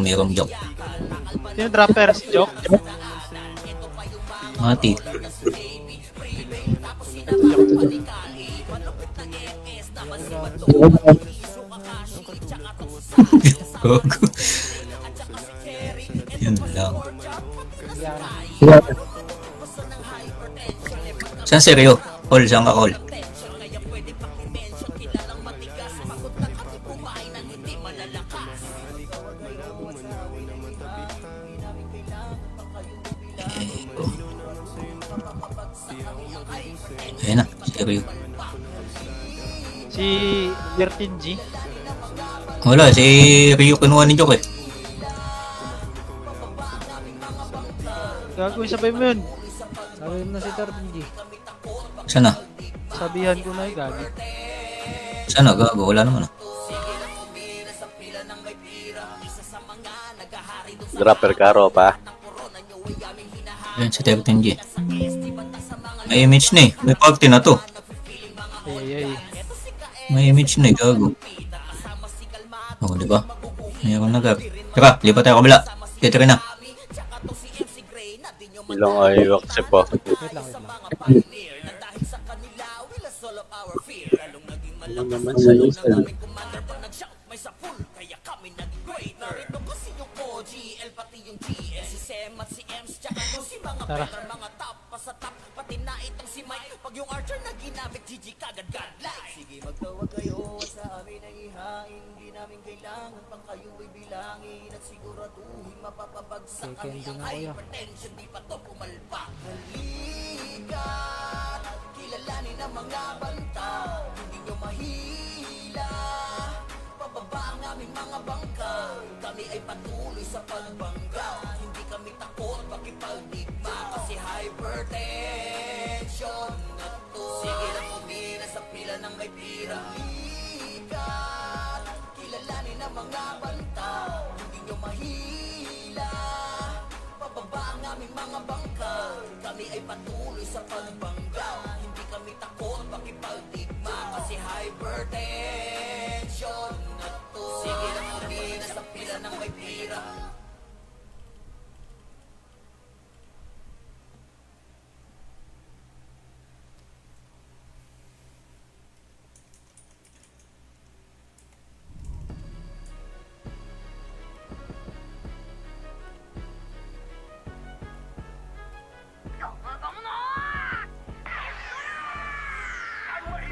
Mayroong joke. Sino dropper? Si Joke? Mati. Gogo. Yun lang. Saan si Rio? Call, saan ka call? Ayun na, si Rio. Si Yertin G? Wala, si Rio kinuha ni Joke eh. Gago, sabay mo yun. Sabi mo na si Yertin G. Saan na? Sabihan ko na gago. Saan na? Gago, wala naman ah. Dropper Karo pa. Ayun, si 13G. May image na eh. May party na to. Ay. May image na eh, gago. Oo, di ba? Mayroon na gago. Tara, lipat tayo kabila. Titira na. Ilang ay accept po. Wait lang. Ano naman sa'yo? Tara. Second din ako yan.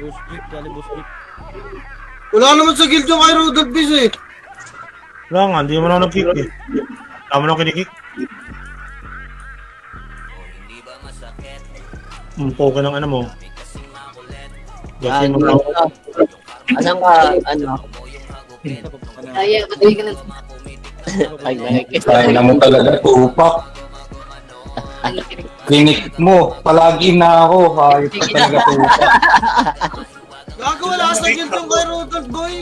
Boss Jeep, dali Boss Jeep. Wala naman sa guild yung kay Rudolph Bis eh. Wala nga, hindi mo na ako nag-kick eh. Tama na ako kinikik. Poke ng ano mo. Gasi mo na ako. Asan ka, ano? Ay, batay ka na. Ay, nakikita. Ay na mo talaga, tupak. Klinik mo, palagi na ako. Hayop ka talaga, tupak. Gago, wala sa guild yung kay Rudolph boy.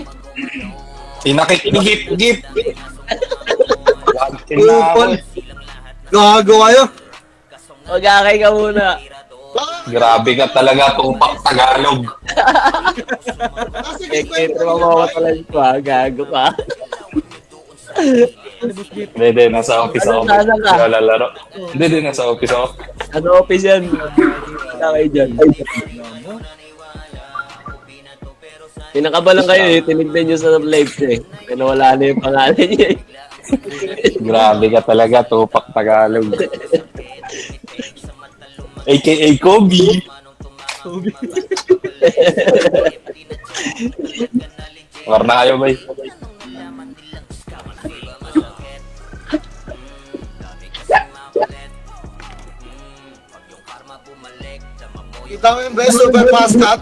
Tinakik ni Gip. Wantin na ako. Gago kayo. Mag-akay ka muna. Grabe ka talaga, tupak Tagalog. Kaya mawawa talaga ko, gago ka. Hindi, nasa office ako. Lalaro. Hindi, nasa office ako. Ano office yan? Wala kayo dyan. Pinakabalan kayo eh, tinignan nyo sa live eh. Pinawala na yung pangalan niya eh. Grabe ka talaga, tupak Tagalog. AKA Kobe. Warna kayo ba? Kita mo yung best super mascot.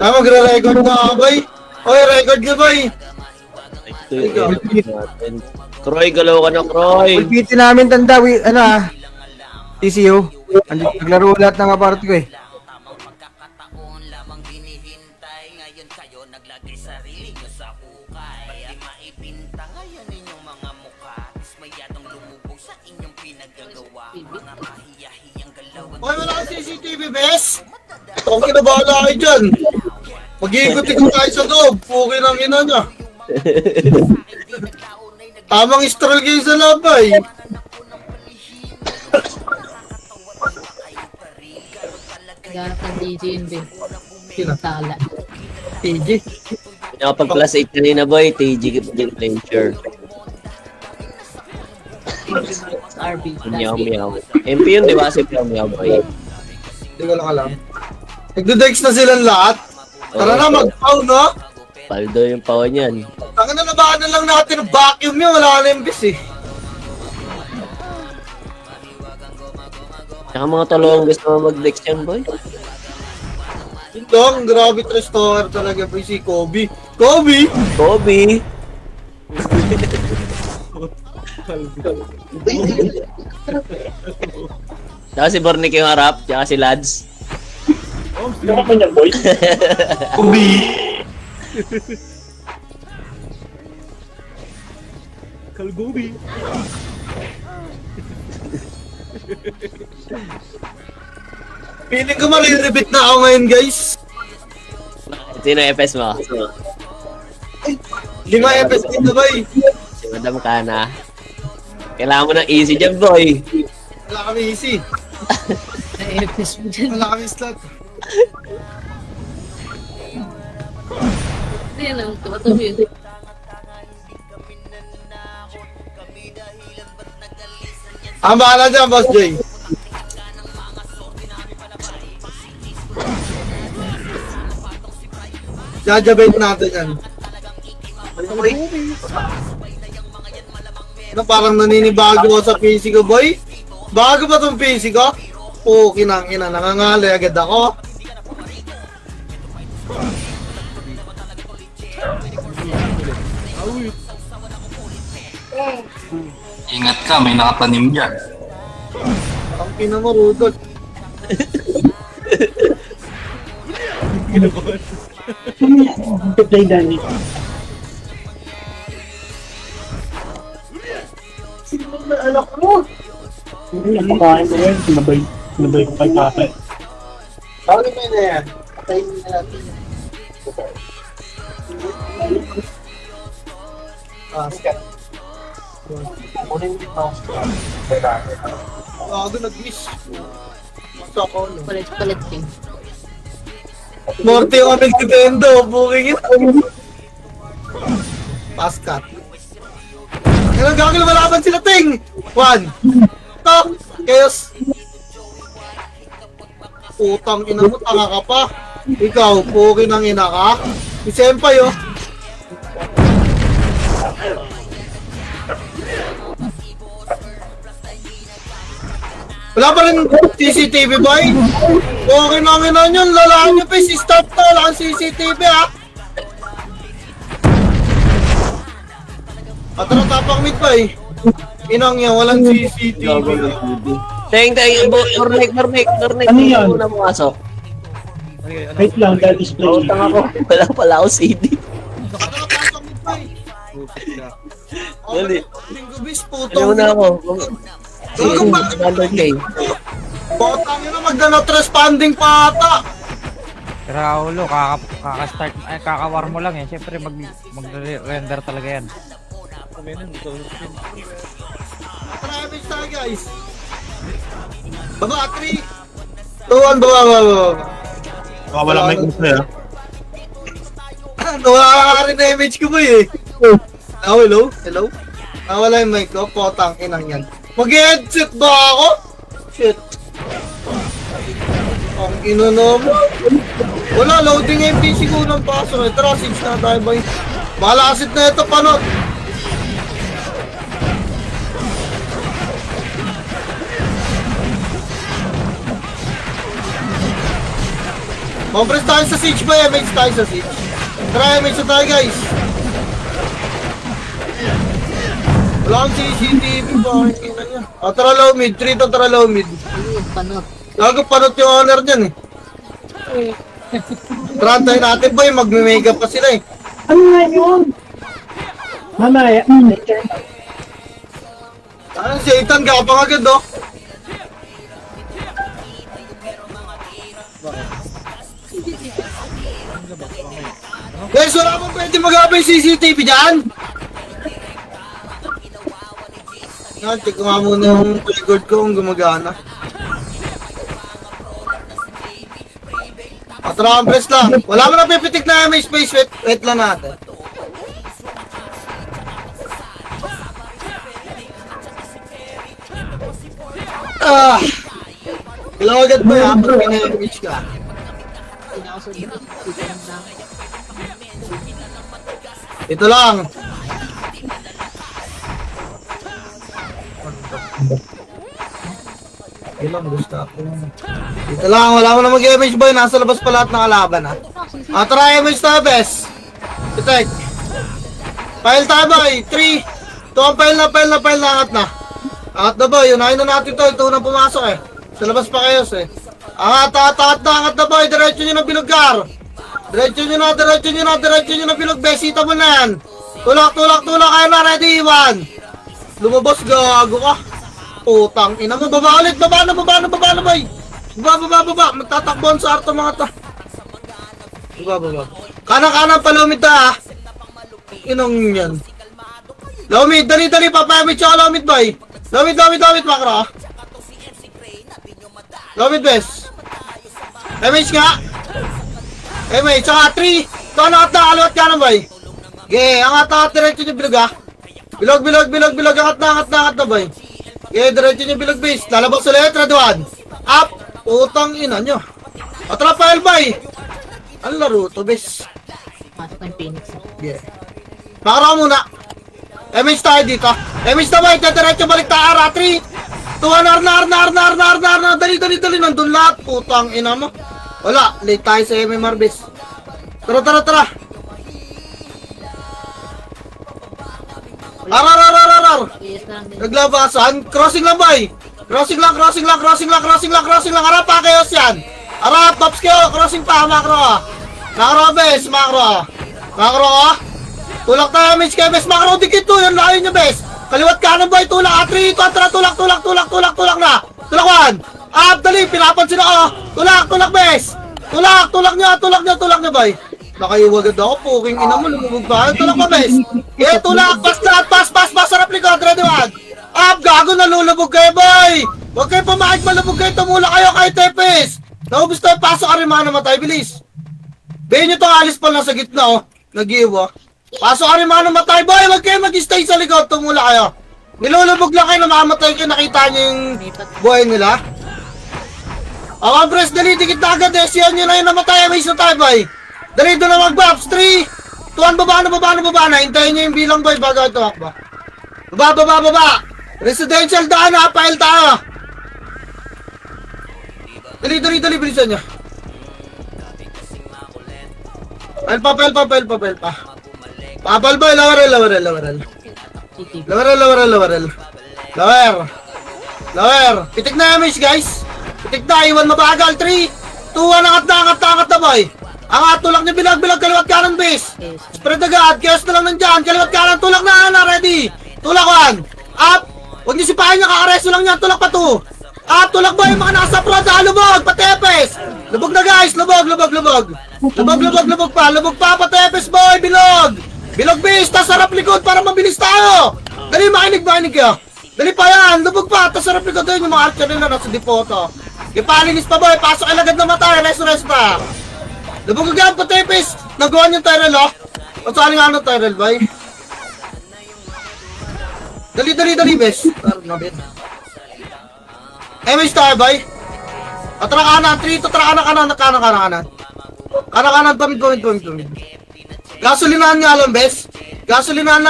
Magre-record na ako, boy. Oy, record nyo, boy. Croy, galaw ka na, Croy. Ulpitin namin tanda, TCU. Naglaro lahat ng apart ko eh. Hoy, wala kang CCTV, bes! Ang kinabahala kayo dyan. Mag-iikot-ikot tayo sa loob. Puki ng ina niya. Tamang stroll kayo sa labay. Ganap ng DJ yun din. Tala. TG. Nakapag-plus 8 kanina boy, TG Adventure. RB. Meow meow. MP yun, di ba? Si meow meow boy. Hindi ko lang alam. Nagdo-dex na silang lahat. Tara na, mag-pow, no? Paldo yung pawa niyan. Tanga na nabahan na lang natin ang vacuum yun. Wala na yung bis eh. Tsaka mga tolong gusto mo mag-dex yan boy. Yun lang, grabe restorer talaga po si Kobe. Kobe! Kobe! Tsaka si Bornick yung harap, tsaka si Lads. Feeling ko malilibit na ako ngayon, guys. Sino FS mo? 5 FS dito, boy. Si Madam Kana. Kailangan mo ng easy dyan boy. Wala kami easy. Na-FS mo dyan. Wala kami slot. Yan ang tumatabi yun. Ang bahala dyan, Boss Jay. Jajabate natin yan. Ano, parang naninibago ako sa PC ko, boy? Bago ba tong PC ko? Oo, kinang-ina. Nangangali agad ako. Ingat ka, may nakatanim dyan. Ang pina mo, Rudolph. Bakit may na yan? Patayin na natin. Sikat. Gago, nag-miss. Masa ko, no? Palit-palit din. Morty yung nag-dependo, booking it. Paskat. Kailang gagawin lumalaban sila, Ting! 1. Ito! Chaos! Putang ina mo, tanga ka pa. Ikaw, puki ng ina ka. Si Senpai, oh. Wala pa rin CCTV, boy. Okay na ang ina nyo, lalaan nyo pa si start to, wala kang CCTV, ha. At ano tapang mid pa eh. Inang yan, walang CCTV. Teng, Bornick. Ano yan? Ano na pumasok? Wait lang, that is playing. Utang ako. Wala pala ako CD. At ano tapang mid pa eh. Dali. Linggo bis, Ano putong. na ako? Gago ba? 100k. Putang ina, magdanot responding pa ata. Raulo, kaka-start, ay kakawar mo lang eh. Siyempre mag-render talaga yan. Travis tayo, guys. Baba, 3. 2, 1, baba. Wala may gusto ya. Nawala ka rin na image ko, boy eh. Hello? Nawala yung mic ko, potang inang yan. Mag-headset ba ako? Shit. Ang ino naman. Wala, loading yung PC ko ng paso. Tara, 6 na tayo, boy. Malasit na ito, panot. Compress tayo sa siege ba? MH tayo sa siege. Tara, MH na tayo, guys. Wala kang CCTV ba? Tara low mid. 3 to tara low mid. Panot. Gago panot yung honor dyan eh. Tara, tayo natin ba yung magme-makeup pa sila eh. Ano nga yun? Mamaya. Ano si Ethan, gapang agad, oh. Guys, wala bang pwede mag-abay CCTV dyan? Yan, check ko nga muna yung record ko kung gumagana. Patraan press lang. Wala mo na pipitik na may space. Wait lang natin. Ah! Kailangan agad ba yan? Pag pinag-image ka. Ito lang. Ilang gusto ako. Ito lang, wala mo na mag-image boy. Nasa labas pa lahat ng kalaban ha. Try image tayo best. Detect. File tayo boy. 3. Ito ang file na angat na. Angat na boy. Unahin na natin to. Ito na pumasok eh. Sa labas pa kayo eh. Angat na boy. Diretso nyo na biluggar. Diretso nyo na bilog. Besita mo na yan. Tulak. Kayo na ready. 1. Lumabas gago ka. Putang ina mo. Baba ulit. Baba na boy. Baba. Magtatakbuhan sa arto mga ta. Baba. Kanan palumid ta ha. Inong yan. Lumid. Dali. Papamit siya ka lumid boy. Lumid makro. Lumid bes. Damage nga. Damage. Saka 3. Ito angat na. Kaliwat ka na boy. Okay. Angat. Diretso nyo bilog ha. Bilog. Angat na boy. Okay, diretso nyo bilog base. Lalabas ulit, ready 1. Up! Utang ina nyo. Atrap file bay! Ang laro to, base. Pasok ng Phoenix. Yeah. Makaraw muna. Image tayo dito. Image na bay, diretso balik tayo. 3, 2, 1, ar. Dali. Nandun lahat. Utang ina mo. Wala, late tayo sa MMR base. Tara. Ar. Yes lang din. Naglabasan, crossing lang bay. Crossing lang. Harap pa kayo yan. Harap, tops kayo. Crossing pa, makro. Makro, bes. Makro. Tulak tayo, image kayo, bes. Makro, dikit to. Yan layo nyo, bes. Kaliwat kanan bay. Tulak. 3, 2, tulak na. Tulak 1. Up, dali. Pinapansin ako. Tulak, bes. Tulak nyo, bay. Nakaiwagad ako, puking ina mo, lumubog pa. Tulak pa, bes. Yeah, tulak, pass, sarap likod, ready 1. Up, gago, nalulubog kayo, boy. Huwag kayo pumakit, malubog kayo, tumula kayo kay Tepes. Naubos tayo, pasok ka rin mga namatay, bilis. Bayin nyo itong alis pa lang sa gitna, oh. Nag-iwa. Pasok ka rin mga namatay, boy. Huwag kayo mag-stay sa likod, tumula kayo. Nilulubog lang kayo, namamatay kayo, nakita nyo yung buhay nila. Awan, press, dali, dikit na agad, eh. Siyan nyo na yung namatay, may isa tayo, boy. Dali, doon na mag-baps. 3, 2, 1, baba na. Hintayin nyo yung bilang, boy, bago ito hakba. Baba. Residential daan ha, file tayo. Dali, bilisan nyo. File pa. Papal boy, lower. Pitik na image guys. Iwan mabagal. 3, 2, 1, angat na boy. Angat, tulak nyo bilag, kaliwat kanan base. Spread agad, chaos na lang nandyan. Kaliwat kanan, tulak na, ready. Tulak 1. Up. Huwag nyo sipahin nyo, kakareso lang yan. Tulak pa 2. Up, tulak ba yung mga nasa front? Lubog, patepes. Lubog na guys, lubog. Lubog pa, patepes boy, bilog. Bilog base, tas harap likod para mabilis tayo. Dali, makinig kayo. Dali pa yan, lubog pa, tas harap likod doon yung mga archer nila nasa depoto. Ipalinis pa boy, pasok ay lagad na matay, rest pa. Lubog agad, patepes. Nagawa nyo Tyrell, oh. O saan nga ano Tyrell, boy? Dali, bes. Image tayo, boy. Atara kanan, 3, atara kanan. Kanan, pamid. Gasolinahan nga lang, bes. Gasolinahan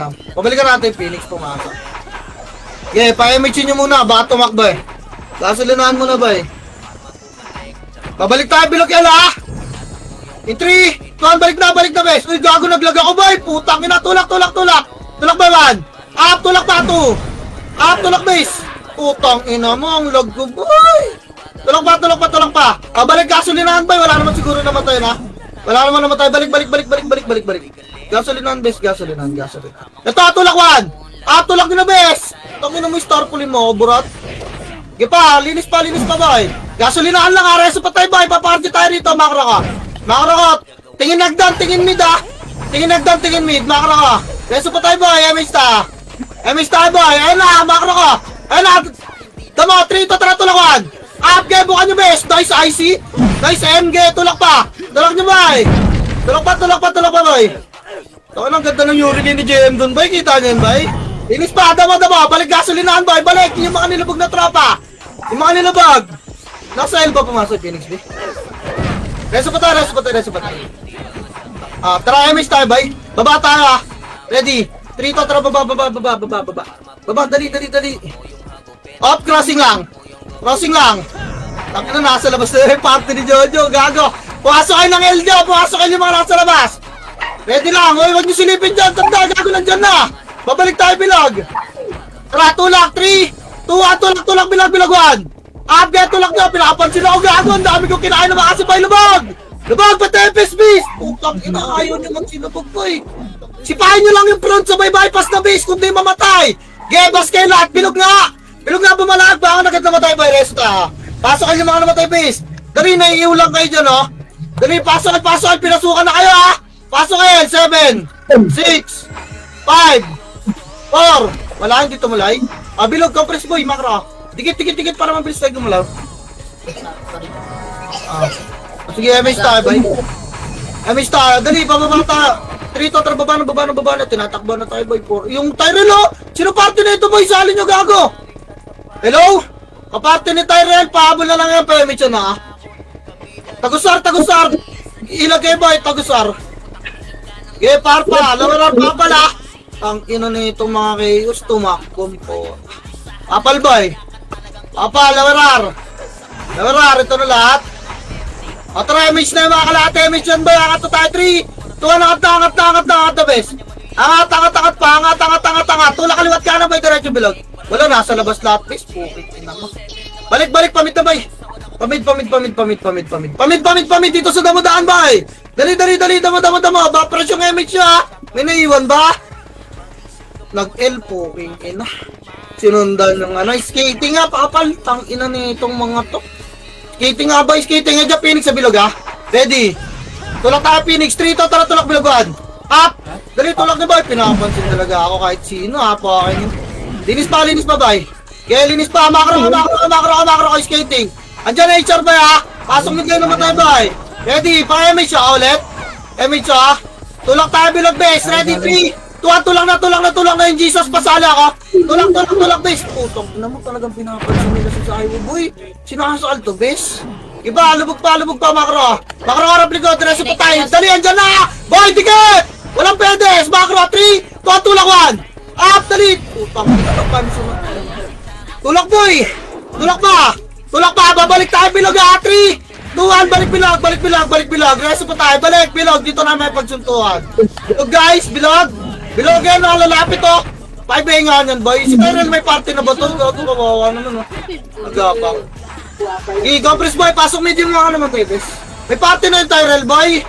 lang. Pabalikan natin, Phoenix, pumasok. Okay, pa-image nyo muna, baka tumakbo eh. Gasolinahan muna, boy. Babalik tayo, bilog yan, ha? In 3, 2, balik na, bes. Uy, gago, naglag ako, boy. Putang ina, tulak. Tulak ba, man? Up, tulak pa 2. Up, tulak base. Putang ina mo, ang lag ko, boy. Tulak pa. Balik gasolinahan, boy. Wala naman siguro namatay na. Balik. Gasolinahan base, gasolinahan. Ito, tulak 1. Tulak nyo na, bes! Tangin na mo yung starpulin mo, burot. Sige pa, linis pa, boy. Gasolinahan lang, reso pa tayo, boy. Paparty tayo rito, makro ka. Makro ka. Tingin nagdan, tingin mid, ah. Tingin nagdan, tingin mid, makro ka. Reso pa tayo, boy. Emis ta. Emis tayo, boy. Ayun na, makro ka. Ayun na. Tama, 3 to tara tulakan. Game, bukan nyo, bes. Nice IC. Nice MG, tulak pa. Tulak nyo, boy. Tulak pa, boy. Ang ganda ng urine ni JM dun, boy. Kita nyo yun, boy. Linis pa, dama. Balik gasolinahan, boy. Balik. Yung mga nilabog na tropa. Yung mga nilabog. Nasa L ba pumasok, Phoenix, boy? Reso pa tayo. Tara, MS tayo, boy. Baba tayo, ah. Ready. 3 to, tara, baba. Baba, dali. Off, crossing lang. Tapos na, nasa labas na yung party ni Jojo. Gago. Pumasok kayo ng L dyan. Pumasok kayo yung mga nasa labas. Ready lang. Huwag nyo silipin dyan. Tanda, gago nandyan na. Babalik tayo, bilog. Tara, tulak. 3, 2, 1, tulak, bilog, 1. Get, tulak nyo. Pinapansin ako, gago. Ang dami ko kinain na makasipay, lubog. Lubog, patepes, bis. Putang ina, ayaw nyo magsinabog ko eh. Sipahin nyo lang yung front sa may bypass na bis. Kung di mamatay. Gebas kayo lahat. Bilog nga, bumalag. Baka agad namatay, boy. Resto ta. Pasok kayo yung mga namatay, bis. Dali, naiiw lang kayo dyan, oh. Dali, pasok. Pinasukan na kayo, ha. Pasok kayo. 7, 6, 5, 4. Wala, hindi tumalay. Bilog, compress, boy. Makro. Dikit para mabilis tayo gumalaw. Sige, MS tayo, boy. MS tayo. Dali, bababa tayo. 3 to, tara, baba na. Tinatakbo na tayo, boy. Yung Tyrell, oh. Sino party na ito, boy? Sali nyo, gago. Hello? Kaparte ni Tyrell, pahabol na lang yan, PMH yun, ha? Tagusar! Ilagay, boy, tagusar. Okay, parpa, lawaran pa pala. Ang ina nito mga kayos, tumakbom po. Apal, boy. Lawarar, ito na lahat. Tara, MH na yung mga kalahati, MH yan, boy. Angat na tayo, 3, 2, angat na, bes. Angat pa. Tulak kaliwat ka na, boy, diretso bilog. Wala, nasa labas lahat, bes. Pukit, ina mo. Balik, pamit na, boy. Pamit dito sa damodaan, boy. Dali, damo. Bapras yung MH niya, ha. May naiwan ba? Nag-L po, ina. Sinundan ng skating nga, pakapal. Tang ina nitong mga to. Skating nga, boy. Skating nga dyan, Phoenix sa bilog, ha. Ready. Tulak tayo, Phoenix. 3 to, tara, tulak bilogan. Up. Dali, tulak na, boy. Pinapansin talaga ako kahit sino, ha. Pakain yun. Linis pa, boy. Kaya linis pa. Makro ka, skating. Andiyan na HR, boy, ha. Pasok nyo kayo naman tayo, boy. Ready. Pa-MH siya ulit. MH siya. Tulak tayo, bilog, base. Ready, 3. Tulak na yung Jesus, pasali ako. Tulak, bes. Putong, ina mo talagang pinapansin nila sa highway, boy. Sinasal to, bes. Iba, lubog pa, makro. Makro, harap likod, diretso pa tayo. Dali, andyan na! Boy, dikit! Walang pedes! Makro, 3, 2, tulak, 1. Up, dali! Putong, pinapansin mo. Tulak, boy! Tulak pa, babalik tayo, bilog, 3, 2, 1, balik bilog. Diretso pa tayo, balik, bilog. Dito na may pagsuntuhan. Bilog, guys, bilog. Bilog yan, nakalalapit, oh. 5 nga yan, boy. Si Tyrell may party na ba ito? Gago, kawawa naman, oh. Nagapang. Compress, boy. Pasok medium nga naman, bebes. May party na yung Tyrell, boy.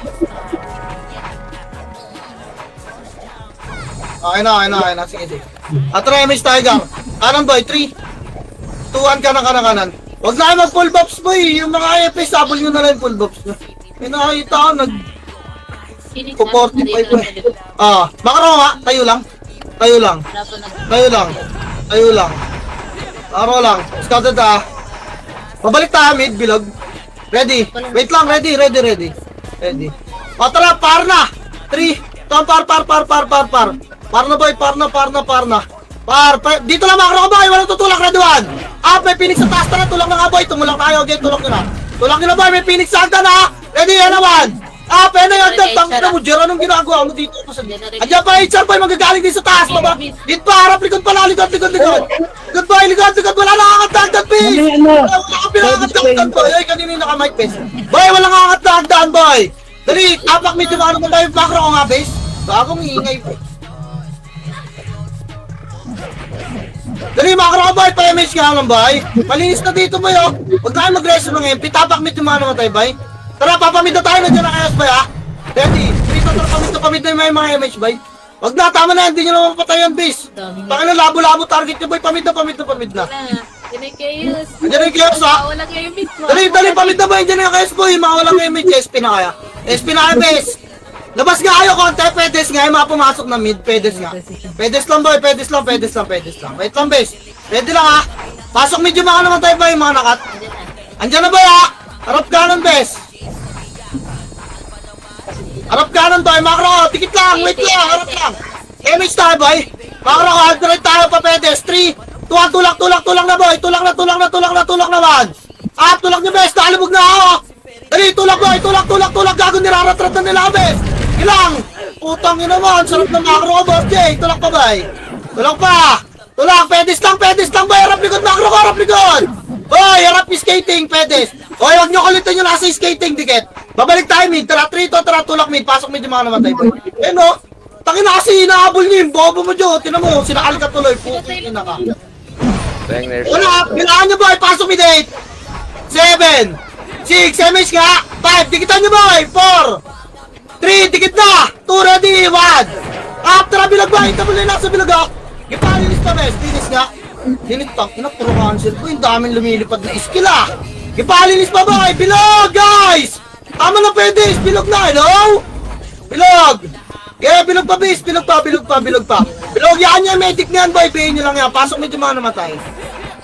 Okay na. Sige. Try image tayo, gang. Kanan, boy. 3, 2, 1, kanan. Huwag na kayo mag-full buffs, boy. Yung mga AFS, sabol nyo na lang yung full buffs. May nakakita ako, Phoenix, 45 pa. Makaro nga, tayo lang. Aro lang. Scouted ah. Babalik tayo mid, bilog. Ready. Wait lang, ready. Tara, par na. 3, par. Par na, boy, par na. Dito lang, makaro ka, boy. Walang tutulak, ready, 1. May Phoenix sa taas, tara. Tulak na nga, boy. Tumulak tayo. Okay, tulak nyo na, boy. May Phoenix sa agda na. Ready, yan na, 1. Pena yung agad, tangina mo, Jer, anong ginagawa mo dito? Andiyan pa, HR boy, magagaling din sa taas, baba. Dito pa, harap, likod pala, likod. Likod boy, wala nakakatagdan, please. Wala kang pinakakatagdan, boy. Ay, kanina yung naka-mic, bes. Boy, wala nakakatagdan, boy. Dali, tapak medyo ano mo tayo, bakro ko nga, bes. Bagong ingay, boy. Dali, makro ka, boy, pa-MH ka lang, boy. Malinis na dito, boy, oh. Huwag tayo mag-reso ng MP, tapak medyo ano mo tayo, boy. Tara, papamid na tayo, nandiyan na kayo, boy, ha? Ready? Dito, tara, pamid na yung mga MH, boy. Wag na, tama na, hindi nyo naman patayan, base. Dami na. Pakila, labo-labo, target nyo, boy. Pamid na. Wala. Yan ay chaos. Andiyan yung chaos, ha? Wala kayo mid mo. Dali, pamid na, boy. Andiyan yung chaos, boy. Mga walang image, SP na kaya. SP na kaya, base. Labas nga kayo, konti, pedes nga, yung mga pumasok na mid, pedes nga. Pedes lang, boy, pedes lang. Wait lang, base. Ready lang, ha? Pasok mid yung mga naman tayo, boy, yung mga nakat. Andiyan na, boy, ha? Harap kanan, base. Harap kanan, boy, makro, tikit lang, wait lang, harap lang. Image tayo, boy. Makro, hard tayo pa, pedes. 3, 2, tulak na, boy. Tulak naman. Tulak niyo, bes. Nalubog na ako. Dali, tulak, boy. Tulak. Gago, niraratrat na nila, bes. Ilang. Putang ina mo. Ang sarap ng makro ko, boss Jay. Tulak pa, boy. Tulak pa. Tulak. Pedes lang, boy. Harap likod, makro ko. Harap likod. Boy, harap skating, pedes. Boy, huwag niyo kulitin yung nasa skating, dikit. Babalik tayo, mid. Tara, 3 to, tara, tulak, mid. Pasok mid yung mga namatay, boy. Eh, no. Tangin na kasi inahabol niyo yung bobo mo, Joe. Tinan mo, sinakal ka tuloy. Puking ina ka. Wala, kailangan niyo, boy. Pasok mid 8. 7. 6. MH nga. 5. Dikitan niyo, boy. 4. 3. Dikit na. 2 ready. 1. Tara, bilag, boy. Tamo na yung nasa bilag, ha. Gipalinis pa, bes. Dinis nga. Dinit tang. Ina, puro cancel po. Yung daming lumilipad na skill, ha. Gipalinis pa, boy. Bilog, guys. Tama na, pwede. Bilog na, hello? Bilog. Yeah, bilog pa, bis. Bilog pa. Bilog yan yan, medic niyan, boy. Bihin nyo lang yan. Pasok mid yung mga namatay.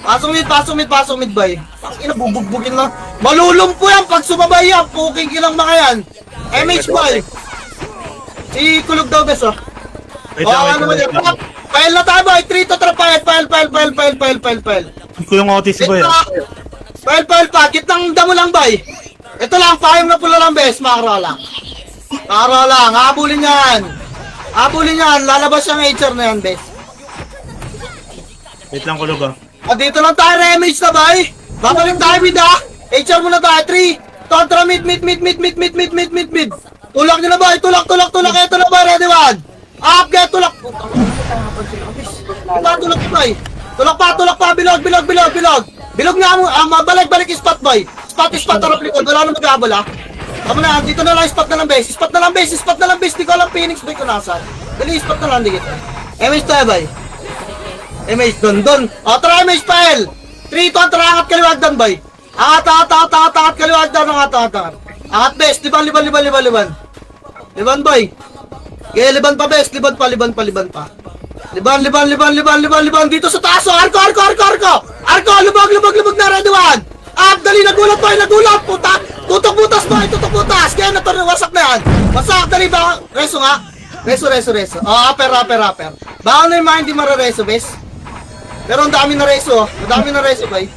Pasok mid, boy. Ina, bubugbugin lang. Malulumpo yan pag sumabay yan. Puking ilang mga yan. MH, boy. Si Kulog daw, bes, oh. Wait Ano naman yan? File na tayo, boy. 3 to 3, file. Hindi ko yung otis boy. File pa. Kitang damo lang, boy. Ito lang, payong na pula lang, bes. Makro lang. Habulin yan. Lalabas yung HR na yan, bes. Wait lang kulog ah. Dito lang tayo, remage na, boy. Babalik tayo, mid, ha. HR muna tayo. 3. Contra, mid. Tulak nyo na, boy. Tulak. Ito na, boy. Ready, 1. Up, get, tulak. Tulak, boy. Tulak pa. Bilog. Bilog nga mo. Balik, spot, boy. Spot, harap likod. Wala na mag-abol, ha. Tama na, dito na lang, spot na lang, base. Di ko alam, Phoenix, boy, kung nasa. Dali, spot na lang, dikit. MH tayo, boy. MH, don. Tara, MH, file. 3, 2, tara, angat kaliwag doon, boy. Angat kaliwag doon, angat. Angat, base, liban. Liban, boy. Okay, liban pa, base, liban pa. Liban. Dito sa taas, arko. Lubog na, ready, 1. Dali, nagulat, puta. Tutok butas. Kaya wasak na yan. Wasak, dali ba? Reso nga. Reso. Upper. Baka na yung mga hindi marareso, bes. Pero ang dami na reso, bay.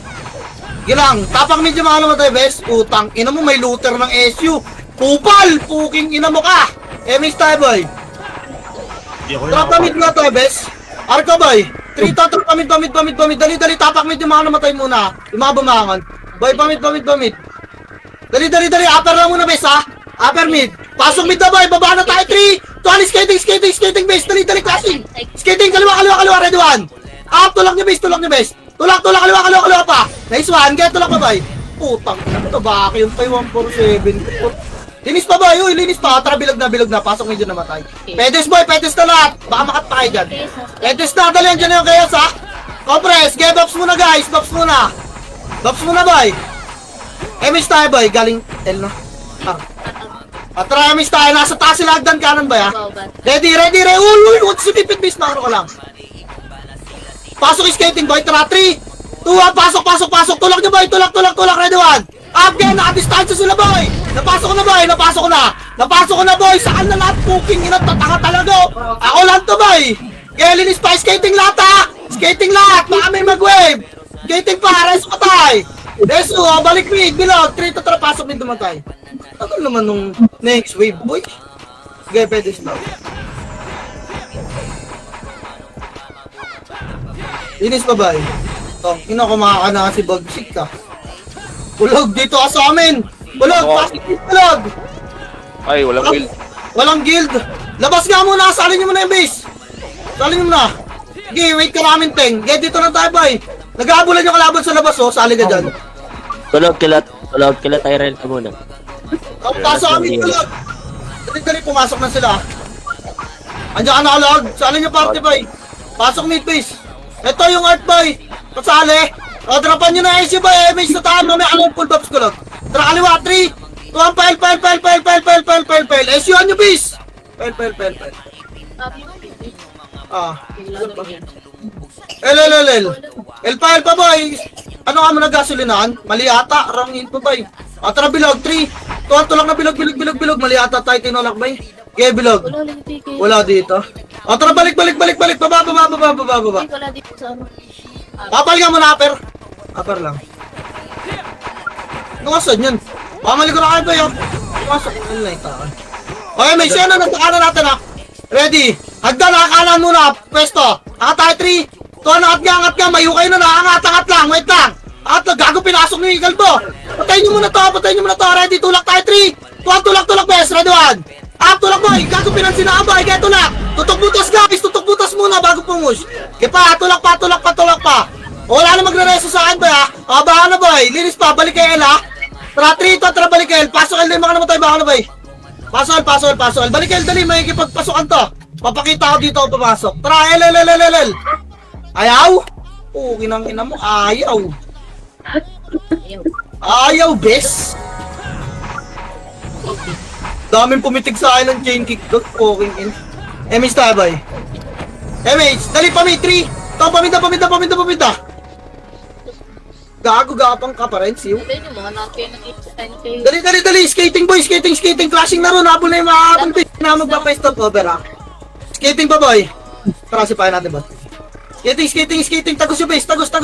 Gilang, tapang medyo mga namatay, bes. Utang, ina mo, may looter ng SU. Kupal, puking ina mo ka. MX tayo, boy. Tapamid nga to, bes. Arko, boy. 3 to, pamid. Dali, tapak medyo mga namatay muna. Yung mga bumangon. Boy, pamid. Dali, upper lang muna, bes, ha? Upper mid. Pasok mid na, boy. Baba na tayo, 3. 2, skating, bes. Dali, clashing. Skating, kaliwa, ready, 1. Up, tulak niyo, bes. Tulak, kaliwa pa. Nice one, get tulak pa, boy. Putang, ito, vacuum pa yung 147. Linis pa, boy. Linis pa. Tara, bilog na. Pasok medyo namatay. Pedes, boy. Pedes na lahat. Baka makat pa kayo dyan. Pedes na, dali, andyan yung chaos, ha? Compress, get buffs muna, guys. Buffs muna, boy. MH tayo, boy. Galing L, no? Tara, MH tayo. Nasa taas sila, hagdan kanan, boy, ha? Ready. Uy, sumipit, base. Makro ko lang. Pasok skating, boy. Tara, 3, 2, 1. Pasok. Tulak niyo, boy. Tulak. Ready, 1. Again, naka-distansya sila, boy. Napasok ko na, boy. Saan na lahat? Puking ina, tatanga talaga. Ako lang to, boy. Kaya linis pa. Skating lahat, ha? Baka may mag-wave. Skating pa. Reso patay. Reso, balik mid. Bilog. 3 to 3. Pasok mid dumatay. Tagal naman nung next wave, boy. Sige, pwede slow. Linis pa, boy. Ina ko makakana kasi bagsik ka. Bulog, dito ka sa amin! Bulog! Ay, walang guild. Walang guild! Labas nga muna! Salin nyo muna yung base! Salin nyo muna! Sige, wait ka namin, Teng. Get dito na tayo, boy! Nag-aabulan yung kalaban sa labas, oh. Sali ka dyan. Tulog kila Tyrell ka muna. Pasok kami, bulog! Dali, pumasok na sila. Andiyan ka nakalog. Sali niyo party boy. Pasok mid base. Ito yung art boy. Pasali. O, drapan nyo na AC boy. Image na tahan. Mamaya alam full buffs ko lang. Tara kaliwa. 3, 2, 1, pile. SU-an nyo base. Pile. Ah. El. El pa boy. Ano ka mo nag-gasolinahan? Mali ata. Wrong info boy. Ah, tara bilog. 3, 2, 1, tulak na bilog. Mali ata tayo tinulak boy. Okay, bilog. Wala lang yung TK. Wala dito. O, tara balik. Baba. Wala dito sa ano. Papal ka muna, Upper lang. Nakasan yun. Pamali ko na kayo ba yun? Nakasan. Ano na itaan? Okay, may sena. Nasa kanan natin ha. Ready? Hagdan, nakakanan muna. Pwesto. Angat tayo 3. To, angat nga. Mayu kayo na. Angat lang. Wait lang. Angat lang. Gago, pinasok nyo yung kalbo. Patayin nyo muna to. Ready? Tulak tayo 3. 2, tulak. Best. Ready 1. Tulak boy. Gago, pinansin na boy. Kaya tulak. Tutok butas guys. Tutok butas muna bago pumush. Kaya pa. Tulak pa. Wala na magre-reso sa akin boy ha. Baka na boy. Linis pa. Balik kay El ha. Tara 3 to. Tara balik kay El. Pasok El din. Baka naman tayo. Baka na boy. Pasok. Balik El dali, may ikipagpasokan to. Papakita ko dito ako pumasok. Tara, El. Ayaw? Oo, ina mo. Ayaw, bes. Daming pumitig sa akin ng chain kick doon. Fucking in. MH tayo, boy. MH, dali pa may 3. Ito, paminta. Gago, gapang ka pa rin, siw. Hindi yung mga natin ng 10K. Dali. Skating boy, skating. Flashing na ron. Habol na yung mga habol. Na magpapa-stop over ha. Skating pa boy. Tara, sipahin natin ba? Skating. Tagos yung base. Tagos pa.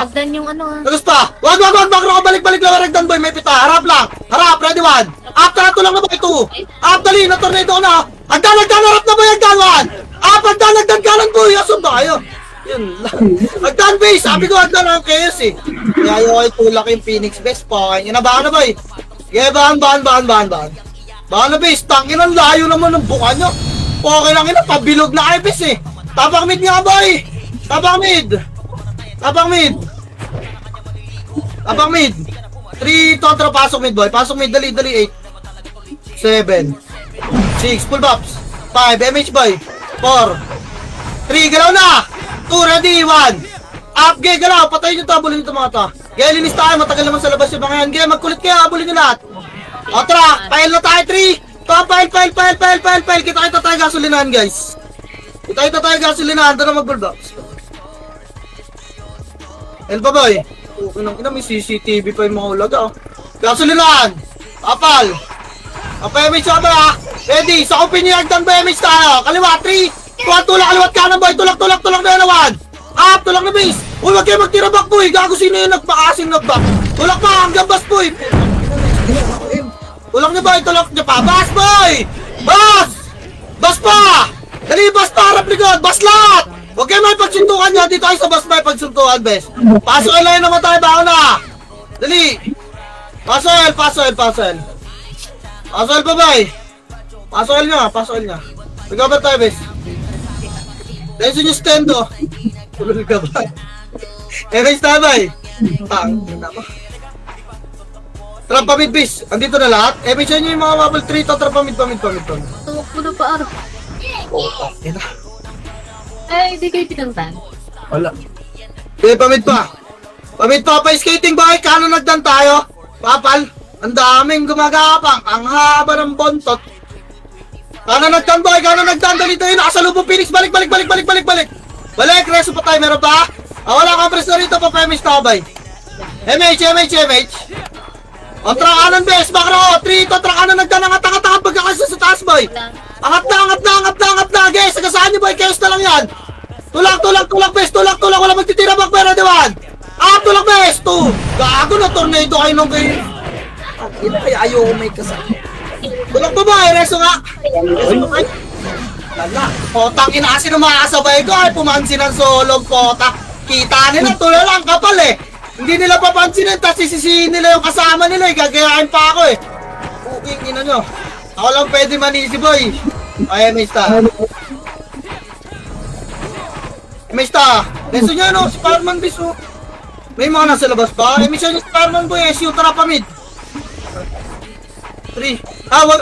Agdan yung ano Tagos pa. Wag. Bakro ka balik. Lawaragdan boy. May pita. Harap lang. Ready 1. After na lang na boy. 2. Dali. Na-tornado ko na. Agdan. Harap na boy. Agdan 1. Agdan kanan boy. Asun ba kayo? Yun lang. Agdan base. Sabi ko agdan ang chaos eh. Kaya yung tulak yung Phoenix base. Pakain nyo na. Baka na boy. Okay, bahan. Baka na base. Tangin ang layo naman ng buka nyo. Okay lang ina. Pabilog na kayo base eh. Tapang mid nga boy. Tapang mid. 3, kontra, pasok mid boy. Pasok mid, dali, 8. 7. 6, full bops. 5, MH boy. 4. 3, galaw na. 2, ready, 1. Up, gay, galaw. Patayin nyo to, abulin nyo to mga to. Gaya, linis tayo. Matagal naman sa labas yung mga yan. Gaya, magkulit kayo, abulin nyo lahat. O, tara, pile na tayo, 3. Pile. Kita tayo gasolinahan, guys. Kita tayo gasolinahan. Doon na mag-bullbox. Elba boy. Ina, may CCTV pa yung mga ulaga. Gasolinahan. Apal. MH ako ba? Ready. Sa open yung hagdan ba MH tayo? Kaliwa. 3. Tulak. Kaliwat kanan boy. Tulak na naman. Tulak na base. Uy, wag kayo magtira back boy. Gago sino yung nagpakasing nagback. Tulak pa. Hanggang bas boy. Tulak niya boy. Tulak niya pa. Bas boy. Bas pa. Dali, bas pa. Harap likod. Bas lahat. Huwag kayo may pagsuntukan nyo. Dito ay sa bus may pagsuntukan, bes. Pasok lang naman tayo. Bako na. Dali. Pasok el. Pasok pa, bay. Pasok niya. Nag-over tayo, bes. Dahil nyo stand, oh. Tulog ka ba? MH tayo, bay. Trap mid, bes. Andito na lahat. MH nyo yung mga bubble 3. Trap mid. Tuwag ko na pa araw. Yan na. Ay, hindi kayo pinantan. Wala. Okay, pamid pa, skating boy, kano nagdan tayo? Papal, ang daming gumagapang, ang haba ng bontot. Kano nagdan boy, dali tayo, nakasalubong Phoenix, balik. Balik, reso pa tayo, meron pa? Wala kang preso rito, papamish na bay. MH. Kontra kanan bes, bakro, 3, kontra kanan nagdan, angat, pagkakasa sa taas boy. Angat na, guys, sagasaan nyo boy, chaos na lang yan. Tulak, bes, wala magtitira back, pero diwan. Tulak, bes, 2. Gago na, tornado kayo nung kayo. Ayaw may kasama. Tulak pa ba, reso nga. Lala, potang inaasin ng mga kasabay ko, ay pumansin ang solong potak. Kita nila, tulala lang, kapal eh. Hindi nila papansinin, tapos sisisihin nila yung kasama nila eh, gagayain pa ako eh. Puking ina nyo. Ako lang pwede manisi boy. Ay, Mista, leso nyo no, Spiderman biso. May mga nasa labas ba? Emission yung Spiderman boy, SU, tara pa mid. 3. Wag.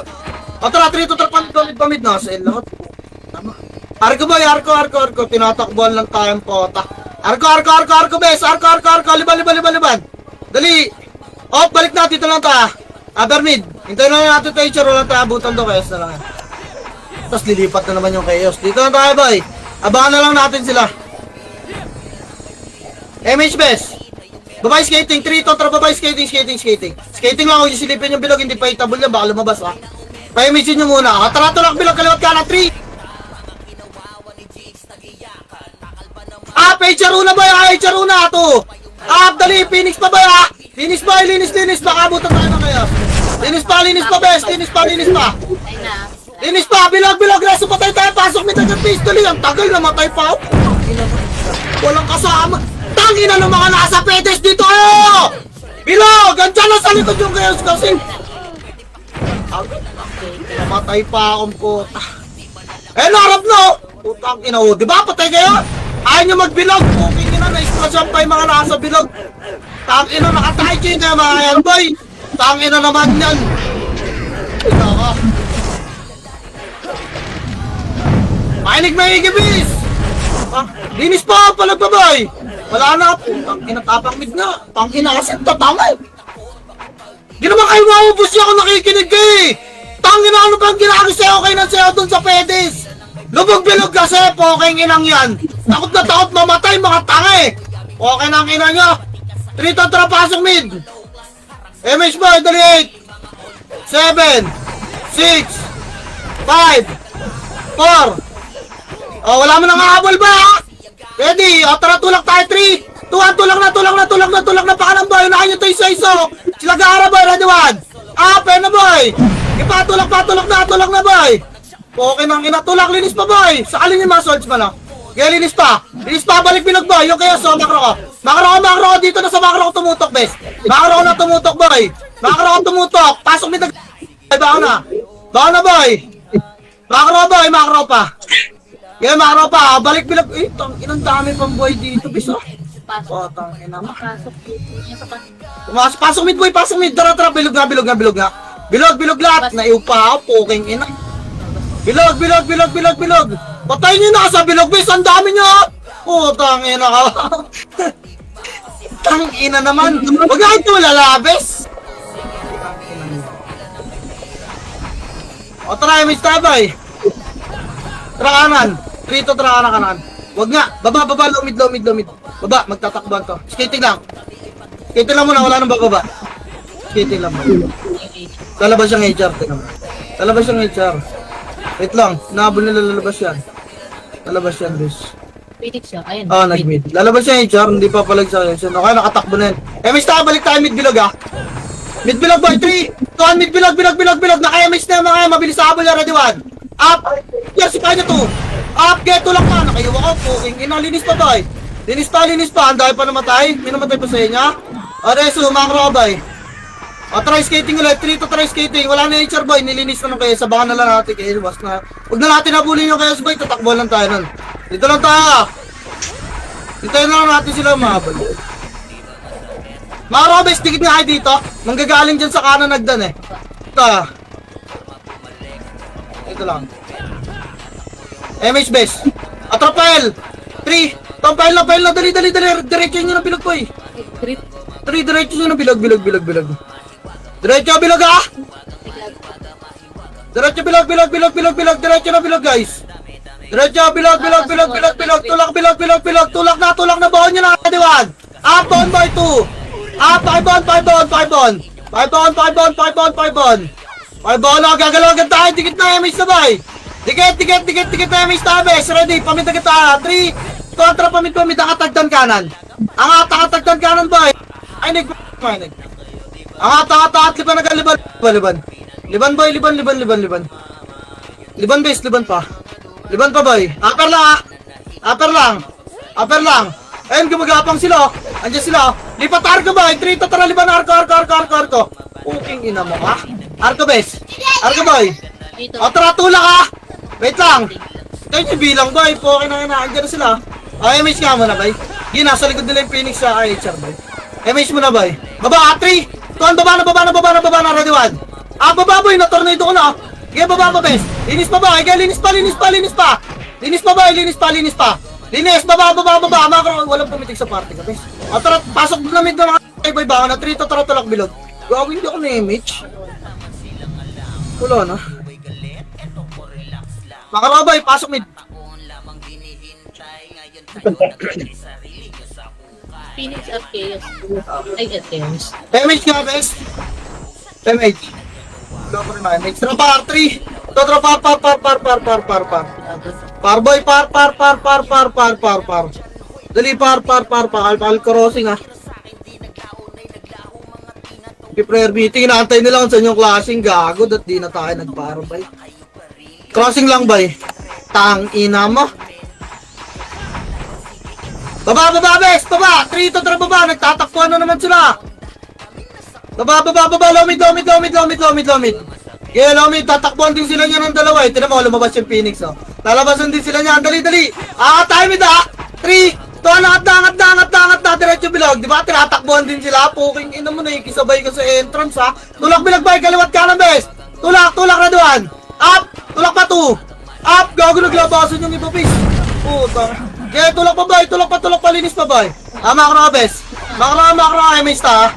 O tara, 3 to trap pamid na. Sa lahat. Tama. Arko boy, arko. Tinatakbuhan lang tayong pota. Arko, bes. Arko. Liban. Dali. Oh, balik na. Dito lang ta. Bermid. Hintayin lang natin tayo. Charo lang tayo. Abutan to. Chaos na lang. Tapos lilipat na naman yung Chaos. Dito lang tayo, boy. Abangan na lang natin sila. MH bes. Babay skating. 3 to trap. Babay skating. Skating lang. Huwag yung silipin yung bilog. Hindi pa itabol yan. Baka lumabas, ha. Pa-MH nyo muna. Tara, tulak bilog. Kaliwat kanan. 3. Charuna ba ya? Charuna to. Dali, Phoenix pa ba ya? Linis. Baka abutan tayo na kaya. Linis pa, best. Linis pa. Ay na. Linis pa, bilog. Reso patay tayo. Pasok may tagang pistol. Ang tagal, namatay pa. Walang kasama. Tangina ng mga nasa pedes dito. Bilog, andyan na sa likod yung Chaos kasi. Namatay pa akong puta. Narap no. Putang ina, diba? Patay kayo. Ayaw nyo magbilog. Okay nyo na, na-explosive pa yung mga nasa bilog. Tangina, nakatay kayo na mga yan, boy. Tangina naman yan. Ito ka. Mainig, bis. Linis pa, palagpabay. Wala na, tangina, tapang mid nga. Tangina kasi tatangay. Di naman kayo maubos niya kung nakikinig kayo eh. Tangina, ano bang ginagawa sa'yo kayo ng sayo dun sa pedes? Lubog bilog kasi, poking inang yan. Takot na takot mamatay, mga tanga eh. Okay na ang ina nyo. 3 to trap, pasok mid. MH boy, dali 8 7 6 5 4. Wala mo nang hahabol ba ha? Ready, tara tulak tayo 3 2 1, tulak na pakalang boy. Unahan nyo to isa-iso. Sila gara boy, ready 1. Pena boy. Ipa, tulak na boy. Okay nang inatulak, linis pa boy. Sakalin yung mga swords pa lang. Kaya linis pa, balik bilog boy. Yung kaya so, makro ko. Dito na sa makro ko tumutok, bes. Makro ko na tumutok boy. Pasok may baka na boy. Makro pa. Kaya makro pa, balik bilog. Inang dami pang boy dito, bes. Pasok. Tangina. Makasok dito niya sa Pasok mid boy, Tara, bilog nga. Bilog lahat. Naiupa ako, poking ina. Bilog. Patay nyo na sa bilog, bes. Ang dami nyo. Tangina ka. Tangina naman. Huwag nga ito lalabes. Tara, may stabay. Tara kanan. 3 to tara kanan. Huwag nga. Baba. Lumid. Baba, magtatakbuhan to. Skating lang muna. Wala nang bababa. Skating lang muna. Lalabas siyang HR. Wait lang, nahabol nila, lalabas yan, bes. Phoenix siya. Ayun. Nag-mid. Lalabas siya HR, hindi pa palag sa akin. Okay, nakatakbo na yan. MH tayo, balik tayo mid-bilog ha. Mid-bilog boy, 3, 2, 1, mid-bilog. Naka-MH na yung mga mabilis sa habol yan, ready 1. Up! Yes, kaya nyo to. Up, get tulak pa. Nakayawa ko, puking ina, linis pa boy. Linis pa, ang dahil pa namatay. May namatay pa sa inyo. Reso, makro boy. Try skating ulit, 3 to try skating. Wala na HR boy, nilinis na kayo. Sabakan na lang natin kayo. Huwag na natin nabulin yung Chaos boy, tatakbo lang tayo nun. Dito lang tayo. Hintayin lang natin sila mahabol. Mga Robes, dikit nga kayo dito. Manggagaling dyan sa kanan nagdan eh. Ito lang. MH base. Atropel. 3. Tampahil na. Dali. Diretso nyo ng bilog boy. 3, diretso nyo ng bilog. Diretso bilog ha. Diretso bilog. Diretso na bilog guys. Diretso bilog. Tulak na baon nyo na kadiwan. Up on boy 2. 5 on, gagalaw agad tayo, dikit na MH na boy. Dikit na MH na bes, ready, pamit agad tayo. 3, kontra pamit, nakatagdan kanan. Nakatagdan kanan boy. Ay, nag-mainig. Liban agad, liban. Liban boy, liban. Liban bes, liban pa boy. Upper lang. Ayun, gumagapang sila. Andiyan sila. Lipat arko boy. 3 to tara liban arko. Puking ina mo ha. Arko bes. Arko boy. Dito. Tara tulak ha. Wait lang. Ito yung bilang boy. Puking na andiyan sila. MH nga muna boy. Yun, nasa likod nila yung Phoenix sa HR boy. MH muna boy. Baba 3. Tuan baba na. Ready 1. Baba boy. Na-tornado ko na. Sige, baba pa, bes. Linis pa ba? Sige, linis pa. Linis pa ba? Linis, baba. Makro, walang pumitik sa party ka, bes. O, tara, pasok na mid ng mga boy baka na 3 to tara tulak bilog. Gawin hindi ako na-image. Wala na. Makarabay, pasok mid. Phoenix at Chaos. Ay, at Chaos. Damage nga, bes. Damage. Wala ko rin na-image. Tara, par 3. Ito, tara, par. Par, boy, par. Dali, par. Alpal crossing, ha. Prayer meeting, inaantay nila kung saan yung klaseng gago at di na tayo nagparo, bay. Crossing lang, bay. Tang ina mo. Baba, bes! Baba! 3 to tara baba! Nagtatakpuan na naman sila! Baba! Lomid! Yeah, lomid! Tatakbuhan din sila niya ng dalawa eh. Tinan mo, lumabas yung Phoenix, oh. Lalabasan din sila niya. Dali! Time it, ha! 3! To, angat na, diretso bilog. Di ba? Tinatakbuhan din sila. Puking ina mo, nakikisabay ka sa entrance, ha? Tulak bilag, bay! Kaliwat ka ng bes! Tulak na doon! Up! Tulak pa 2! Up! Gago naglabasan yung iba, bes! Puta! Yeah, tulak pa, linis pa, bay. Makro ka, bes. Makro ka, MH ta, ha?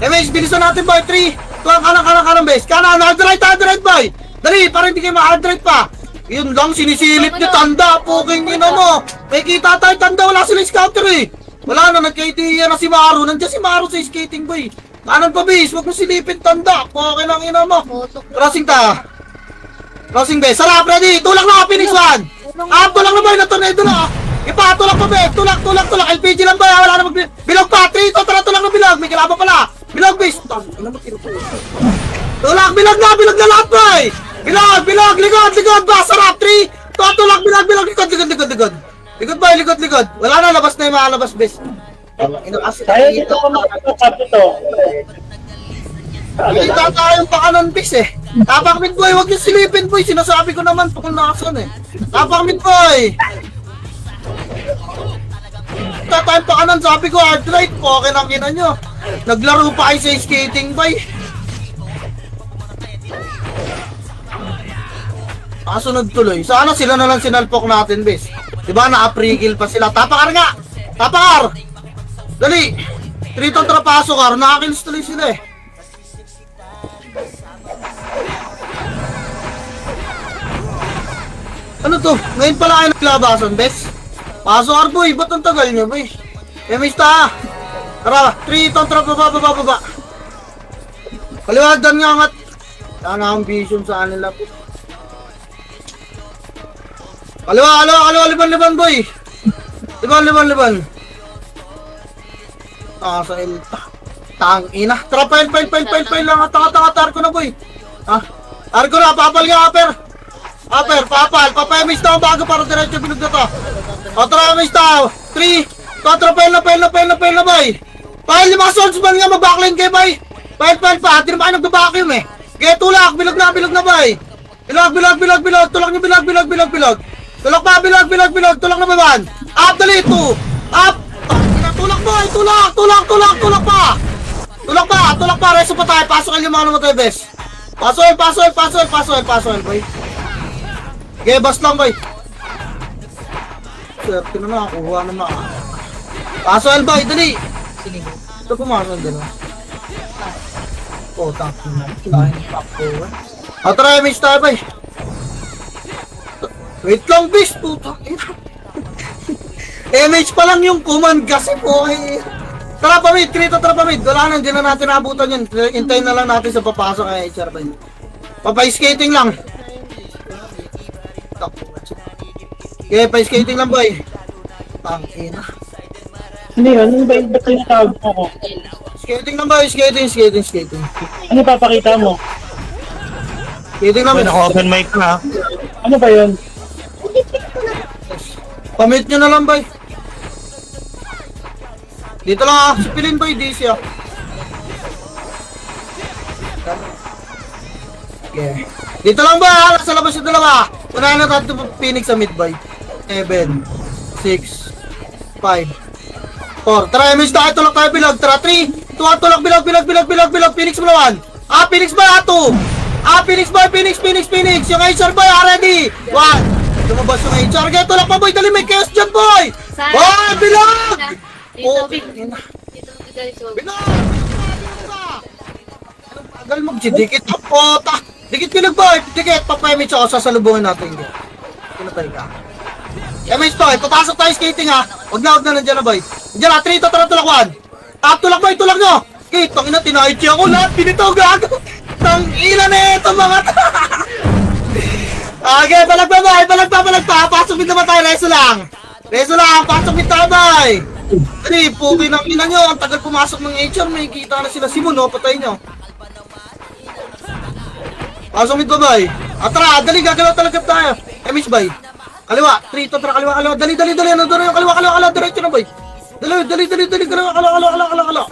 MH, bilisan natin, bay. 3, tulak, kanan, bes. Kanan, hard right, bay. Dali, para hindi kayo ma-hard right pa. Yun lang, sinisilip nyo, tanda. Puking ina mo. May kita tayo, tanda. Wala sila scouter, eh. Wala na, nagka-idea na si Maru. Nandiyan si Maru sa skating, bay. Kanan pa, bes. Huwag mo silipin, tanda. Puking ang ina mo. Crossing ta. Crossing, bes. Sarap, ready. Tulak na, Phoenix 1. Tulak na ba? Na-tornado na! Tulak pa ba? Tulak! LPG lang ba? Wala na bilog pa! 3! Tara, tulak na bilog! May kalaban pala! Bilog, base! Tulak! Bilog na lahat ba? Bilog! Likod ba? Sarap! 3! Tulak! Bilog! Likod ba? Likod! Wala na, labas na yung makalabas, base. Kaya dito ko makakapap ito. Kita tayong pakanan, base eh. Tapak mid boy, huwag yung silipin boy. Sinasabi ko naman kung nakasan eh. Tapak mid boy. Kita tayong pakanan, sabi ko hard right. Okay na kina nyo. Naglaro pa kayo sa skating boy. Kasunod tuloy. Sana sila na lang sinalpok natin, bes. Diba na-pre-kill pa sila. Tapakar nga! Tapakar! Dali! 3 tong trapaso kar. Nakakills tuloy sila eh. Ano to? Ngayon pala kayo naglabasan, bes? Paso boy, ba't ang tagal niya, boy? Mista! Tara, 3 tong trap, baba. Kaliwagan nga angat. Sana ang vision sa kanila po. Kaliwa, liban, boy. Liban. Sa ilta. Tang ina. Tara, pile lang. Tanga, ko na, boy. Arko na, papal nga, papal. Papayamis na ang bago para diretso bilog na to. Patrayamis na. 3. Pail na, boy. Pahil 5 swordsman nga, mag-backline kayo, boy. Pahil pa. Di naman kayo nag-vacuum eh. Kaya tulak, bilog na, boy. Bilog. Tulak nyo, bilog. Tulak pa, bilog. Tulak na, baban. Up, dali, 2. Up. Tulak, boy. Tulak pa. Reso pa tayo. Pasok yung mga naman tayo, bes. Pasok, boy. Okay, bas lang, boy. Swerte na nakakuha naman. Pasok, boy. Dali. Ito pumasok din. Tang ina. Tara, image tayo, boy. Wait lang, bis. Putang ina. MH pa lang yung command kasi po eh. Tara pa mid, wala na, hindi na natin naabutan yun. Hintayin na lang natin sa papasok kay HR ba yun. Papay-skating lang. Okay, pa-skating lang boy. Tangina. Ano ba yung ba't yung tawag mo ko? Skating lang boy, skating. Ano papakita mo? Skating lang. May naka-open mic na. Ano ba yun? Pamit nyo na lang boy. Dito lang sipilin boy, DC ah. Yeah. Dito lang ba? Sa labas yung dalawa. Unahin na tayo Phoenix sa mid boy. 7, 6, 5, 4. Tara, MH tayo. Tulak tayo bilog. Tara, 3, 2, tulak bilog. Phoenix mo naman. Phoenix ba? 2. Phoenix boy, Phoenix. Yung HR boy, ready. 1. Lumabas yung HR. Okay, tulak pa boy. Dali, may chaos dyan boy. Boy, bilog! Oh, bilog! Tagal magdidikit ang pota. Dikit bilog boy. Dikit. Papayamit ako. Sasalubungin natin. Pinatay ka. MS boy, papasok tayo skating ha. Huwag na nandiyan na boy. Nandiyan na, 3 to tulak 1. Tulak boy, tulak nyo. Okay, tangina, tinaichi ako lahat. Pinito gago. Tangina na ito mga Okay, balag pa. Pasok mid naman tayo, reso lang, pasok mid tayo boy. Dali, puki ng ina nyo. Ang tagal pumasok ng HR, may kita na sila. Simon, no, patay nyo. Pasok mid ba boy? Tara, dali, gagalaw talaga tayo. MS boy. Kaliwa, 3 to tara, kaliwa. Dali, ano doon yung kaliwa, diretso na boy. Dali, kaliwa.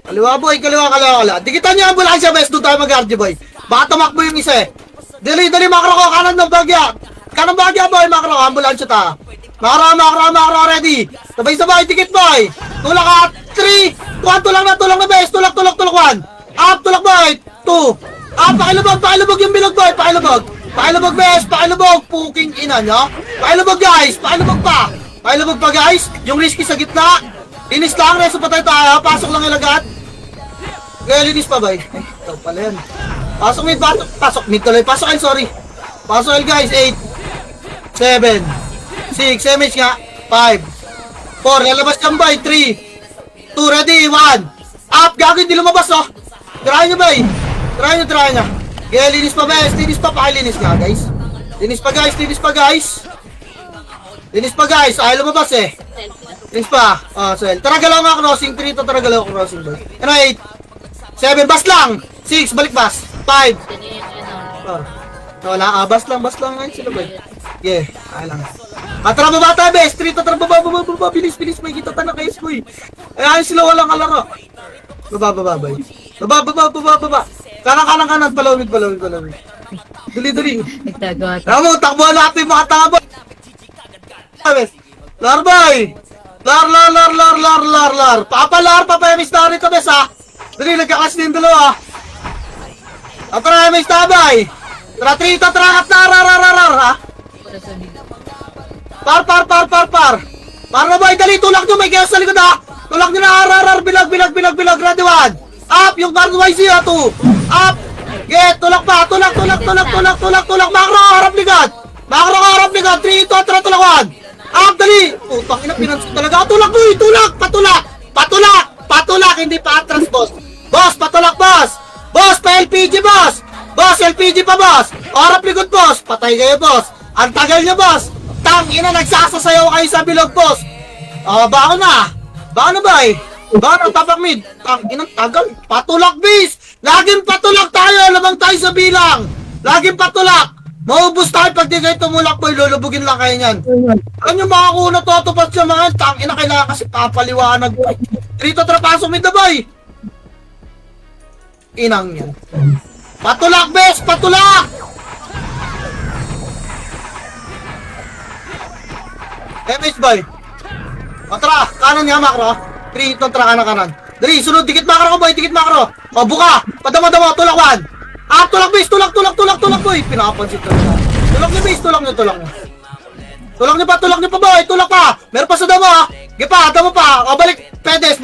Kaliwa boy, kaliwa. Dikitan niyo ang ambulansya, bes. Doon tayo mag-RG boy. Baka tumakbo yung isa eh. Dali, makro ko. Kanan ng bagya. Kanang bagya boy, makro. Ambulansya ta. Makro, ready. Sabay, dikit boy. Tulak ka. 3, 1, tulak na bes. Tulak 1. Up, tulak boy. 2. Pakilubog yung bilog boy. Pakilubog bes. Puking ina nyo. Pakilubog guys. Pakilubog pa guys. Yung risky sa gitna. Linis lang, reso pa tayo. Pasok lang ilagad. Kaya linis pa ba? Ito pala yan. Pasok mid tuloy. Pasok guys. 8, 7, 6, MH nga. 5, 4, lalabas yan ba? 3, 2, ready, 1. Up, gago, hindi lumabas oh. Tirahin nyo ba? Tirahin nyo. Kaya linis pa ba? Linis pa, pakilinis nga guys. Linis pa guys. Ayaw lumabas eh. Linis pa. Swell. Tara galaw nga crossing. 3 to tara galaw crossing boy. 8, 7, bas lang. 6, balik bas. 5. Wala, bas lang. Ayun sila boy. Yeah, ayaw lang. Tara baba tayo bes. 3 to tara baba. Bilis. May kita tayo na kayo boy. Ayun sila walang kalaro. Baba boy. Baba. Kanan. Palawid. Dali. Nagtagawa. Ramo, takbuhan natin mga tanga boy. Lar boy. Lar. Papayamis na rito bes ha. Dali, nagkakas din dalawa. Papayamis na boy. Tara 3 to tara at rar ha. Par. Para boy, dali, tulak nyo, may chaos sa likod ha. Tulak nyo na, rar, bilag, ready 1. Up, yung guard YC ha, 2. Up, get, tulak pa, tulak, makro, harap ligad. 3, 2, tara, tulak 1. Up, dali. Putang ina, pinansin talaga. Tulak boy, patulak, hindi pa atras boss. Boss, patulak boss. Boss, pa LPG boss. Boss, LPG pa boss. Harap ligod boss, patay kayo boss. Ang tagal nyo boss. Tang ina, nagsasasayaw kayo sa bilog boss. Bako na bay. Bako, tapak mid. Tang ina, tagal. Patulak bis. Laging patulak tayo, lamang tayo sa bilang. Laging patulak. Maubos tayo pag di kayo tumulak boy, lulubugin lang kayo niyan. Ano yung makakuna totopad sa mga tang ina, kailangan kasi papaliwanag boy. Rito trapasok mid na boy. Inang yan. Patulak bes, patulak. MH boy. Tara, kanan nga makro. 3, ito tara kanan. Dali, sunod, dikit makro ko boy, buka. Padama, tulak 1. Tulak base, tulak boy. Pinapansin talaga. Tulak niyo base, tulak niyo. Tulak niyo pa boy, tulak pa. Meron pa sa damo ha. Damo pa. Balik pedes.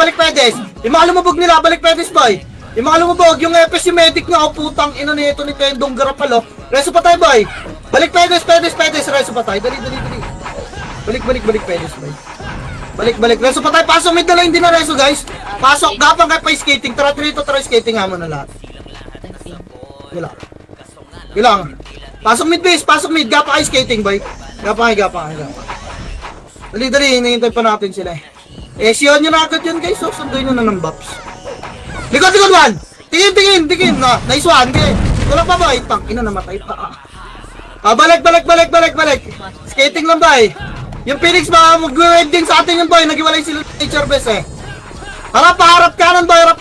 Yung mga lumubog nila, balik pedes boy. Yung mga lumubog, yung FS yung medic nga, putang ina nito ni Tendong Garapal oh. Reso pa tayo boy. Balik pedes, reso pa tayo. Dali. Balik pedes boy. Balik. Reso pa tayo, pasok mid na lang, hindi na reso guys. Pasok, gapang kayo pa skating. Tara, try skating nga mo na lahat. Gilang. Pasok mid base, gapa kayo skating boy. Gapa. Dali, hinihintay pa natin sila eh. Siyon nyo na agad yun guys, so sunduin nyo na ng buffs. Likod 1. Tingin. Nice one, okay. Tulak pa boy, tang ina, namatay pa. Balik. Skating lang boy. Yung Phoenix ba, mag-wedding sa atin yung boy, nag-iwalay sila nature best eh. Harap kanan boy, harap.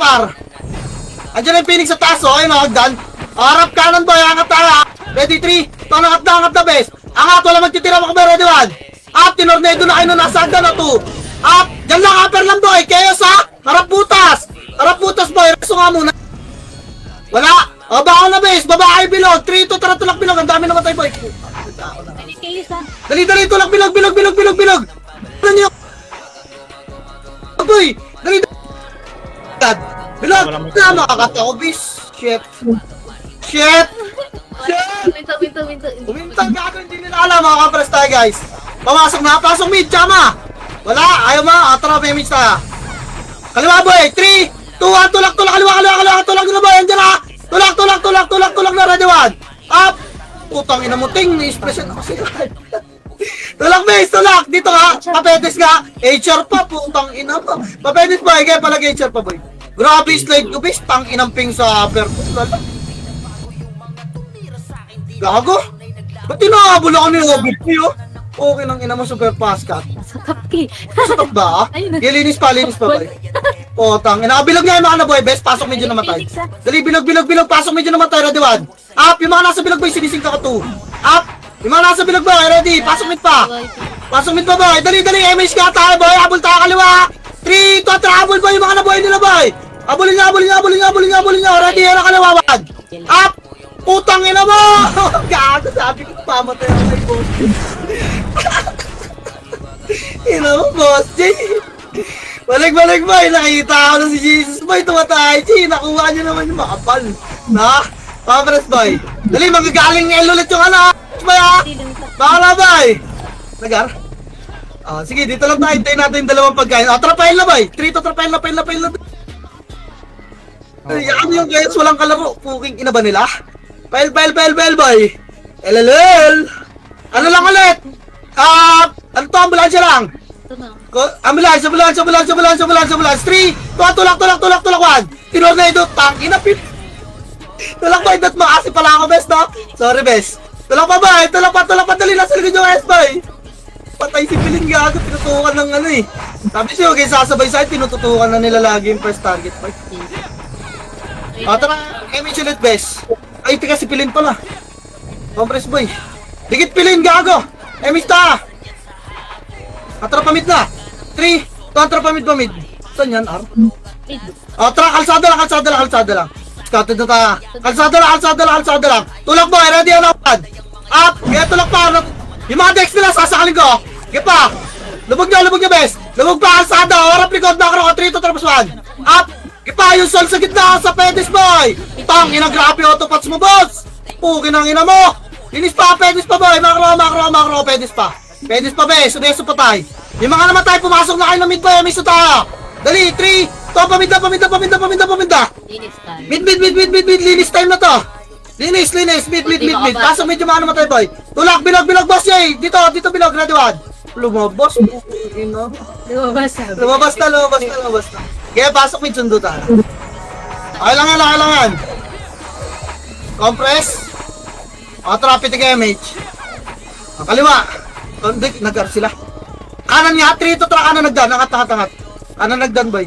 Andiyan yung Phoenix sa taas, ayun o, hagdan. Harap kanan boy, angat tayo. Ready 3, angat na best. Angat, wala magtitira mo ready 1. Up, tinornado na kayo na nasa hagdan o 2. Up, dyan lang, upper lang boy, chaos ha. Harap butas boy, reso nga muna. Wala, O, baka na bes, babae bilog. 3-2, tara tulak bilog. Ang dami naman tayo, boy. Kinis ah. Dali, tulak bilog. Ano nyo? Boy, dali. God. Bilog. Na, makakatawa, bis. Shit. Minto. Umintang gago, hindi nila alam, mga kapres tayo, guys. Pamasok na, pasok mid, tsama. Wala, ayaw mo. Tara, may mid tayo. Kaliwa, boy. 3, 2, 1, tulak. Kaliwa. Tulak na, boy. Andiyan na. Tulak na, ready one. Up. Putang ina mo, ting. Ni-expression ako sila. Tulak, base, tulak. Dito nga. Papetis nga. HR pa, putang ina pa. Papetis, boy. Kaya pala HR pa, boy. Grabe, slide ko, base. Tang inang ping sa upper. Gago. Ba't tinahabol ako ni Robert niyo? Okay nang ina mo, super fast cut. Sakap ki. Sakap ba? Ayun na. Linis pa, boy. O, tang ina. Bilog nga yung mga na, boy. Best, pasok medyo namatay. Dali, bilog. Pasok medyo namatay. Ready, one. Up. Yung mga nasa bilog, boy. Sinising ka 2. Up. Yung mga nasa bilog, boy. Ready. Pasok mid pa. Pasok mid pa, boy. Dali. MH ka tayo, boy. Habol tayo kaliwa. 3, 2, habol, boy. Yung mga na, boy nila, boy. Habulin nga. Ready, yan ang kaliwa, one. Up. Putang ina mo! Gago, sabi ko pamatay ako kay boss. Ina mo, boss J. Balik, boy. Nakita ako na si Jesus, boy. Tumatay, J. Nakuha niyo naman yung makapal. Na? Pampress, boy. Dali, magagaling ng L ulit yung ano. Boy, ha? Baka na, boy. Nagar? Sige, dito lang tayo. Hintayin natin yung dalawang pagkain. Trapail na, boy. 3 to trapail na. Ano yung guys, walang kalaro. Puking ina ba nila? Pile, boy. LLL. Ano lang ulit? Ano to? Ambulansya lang. Ito na. Ambulansya. 3, tulak, 1. Tinornado, tangin na pit. Tulak ba, indot makasi pala ako, best, no? Sorry, best. Tulak pa, boy. Tulak pa, dali na sa likod yung S-boy. Patay si Pilin gago, tinutukan ng ano eh. Sabi siya, okay, sasabay sa'yo, tinututukan na nila lagi yung first target, boy. Tara, MH ulit, best. Ay, tika si Pilin pala. Compress, boy. Dikit Pilin, gago. MH ta. Atrapamid na. 3, 2, atrapamid. Saan yan, R? Tara, kalsada lang. Scouted na tayo. Kalsada lang. Tulak, boy. Ready, ano, pad. Up. Kaya tulak pa. Yung mga decks nila, sasakalin ko. Kaya pa. Lubog nyo, best. Lubog pa, kalsada. Warap likod, macro. 3, 2, 1. Up. Kaya pa, yung sol sa gitna, sa pedis, boy. Tang, inang grabe autopots mo, boss. Pukin ang ina mo. Linis pa, pedis pa, boy. Macro, pedis pa. Pedis pa, bes. Sudeso pa tayo. Yung mga namatay, pumasok na kayo ng mid, boy. Miso tayo. Dali, 3, 2, paminda. Linis tayo. Mid. Linis time na to. Linis. Mid. Pasok mid yung mga namatay, boy. Tulak, bilog, boss, yay. Dito, bilog. Ready, one. Lumabas. Lumabas na. Kaya pasok mid, sundo tayo. Kailangan. Compress. Trapit ng MH. Kaliwa. Nag-ar sila. Kanan nga, 3 to track. Kanan nagdan. Angat. Kanan nagdan, boy.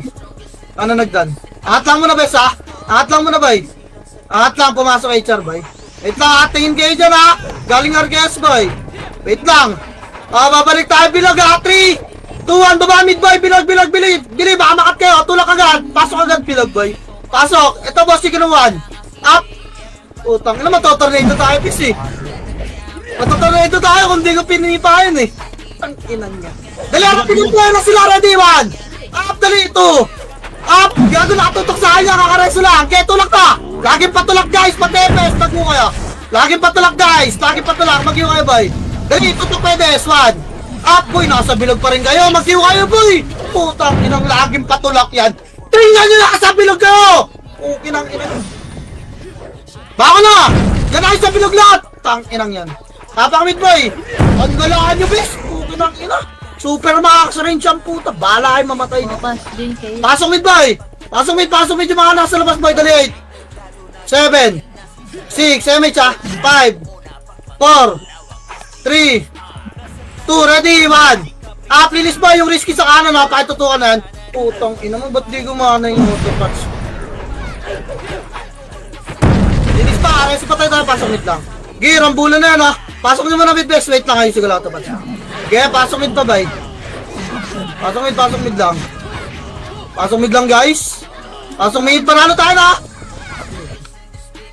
Angat lang muna, bes, ha? Angat lang, pumasok HR, boy. Wait lang, tingin kayo dyan, ha? Galing RKS, boy. Wait lang. Babalik tayo, bilog, ha? 3, 2, 1, baba, mid, boy. Bilog. Bili, baka makat kayo. Tulak agad. Pasok agad, bilog, boy. Pasok. Ito, boss, chicken 1. Up. Utang, matotornado tayo, PC. Matotornado tayo kung di ko pinipa yun, eh. Ang inan niya. Dali, ako pinupuhay na sila, ready, 1. Up, dali, 2. Up! Gago, nakatutok sa kanya, kakareso lang. Kaya tulak ta! Laging patulak, guys, patepes, tagmo kayo. Laging patulak, guys, mag-iw kayo, boy. Dali, tutok pedes, 1. Up, boy, nasa bilog pa rin kayo, mag-iw kayo, boy. Putang inang laging patulak yan. Tingnan nyo, nasa bilog kayo! Inang inang. Bako na! Yan ay sa bilog lahat! Tang inang yan. Tapakamit, boy. Ang galaan nyo, bes. Inang ina. Super max range ang puta. Bala ay mamatay. Pasok mid, boy. Pasok mid yung mga nasa labas, boy. Dali, 8, 7, 6, MH, ha. 5, 4, 3, 2, ready, 1. Linis, boy, yung risky sa kanan, ha. Pakitutukan na yan. Putang ina mo, ba't di gumana yung autopatch? Linis pa, resi pa tayo, pasok mid lang. Gay, rambulan na yan, ha. Pasok nyo muna mid, best. Wait lang kayo, siguro autopatch. Kaya pasok mid pa, bay. Pasok mid lang. Pasok mid lang, guys. Pasok mid, panalo tayo na.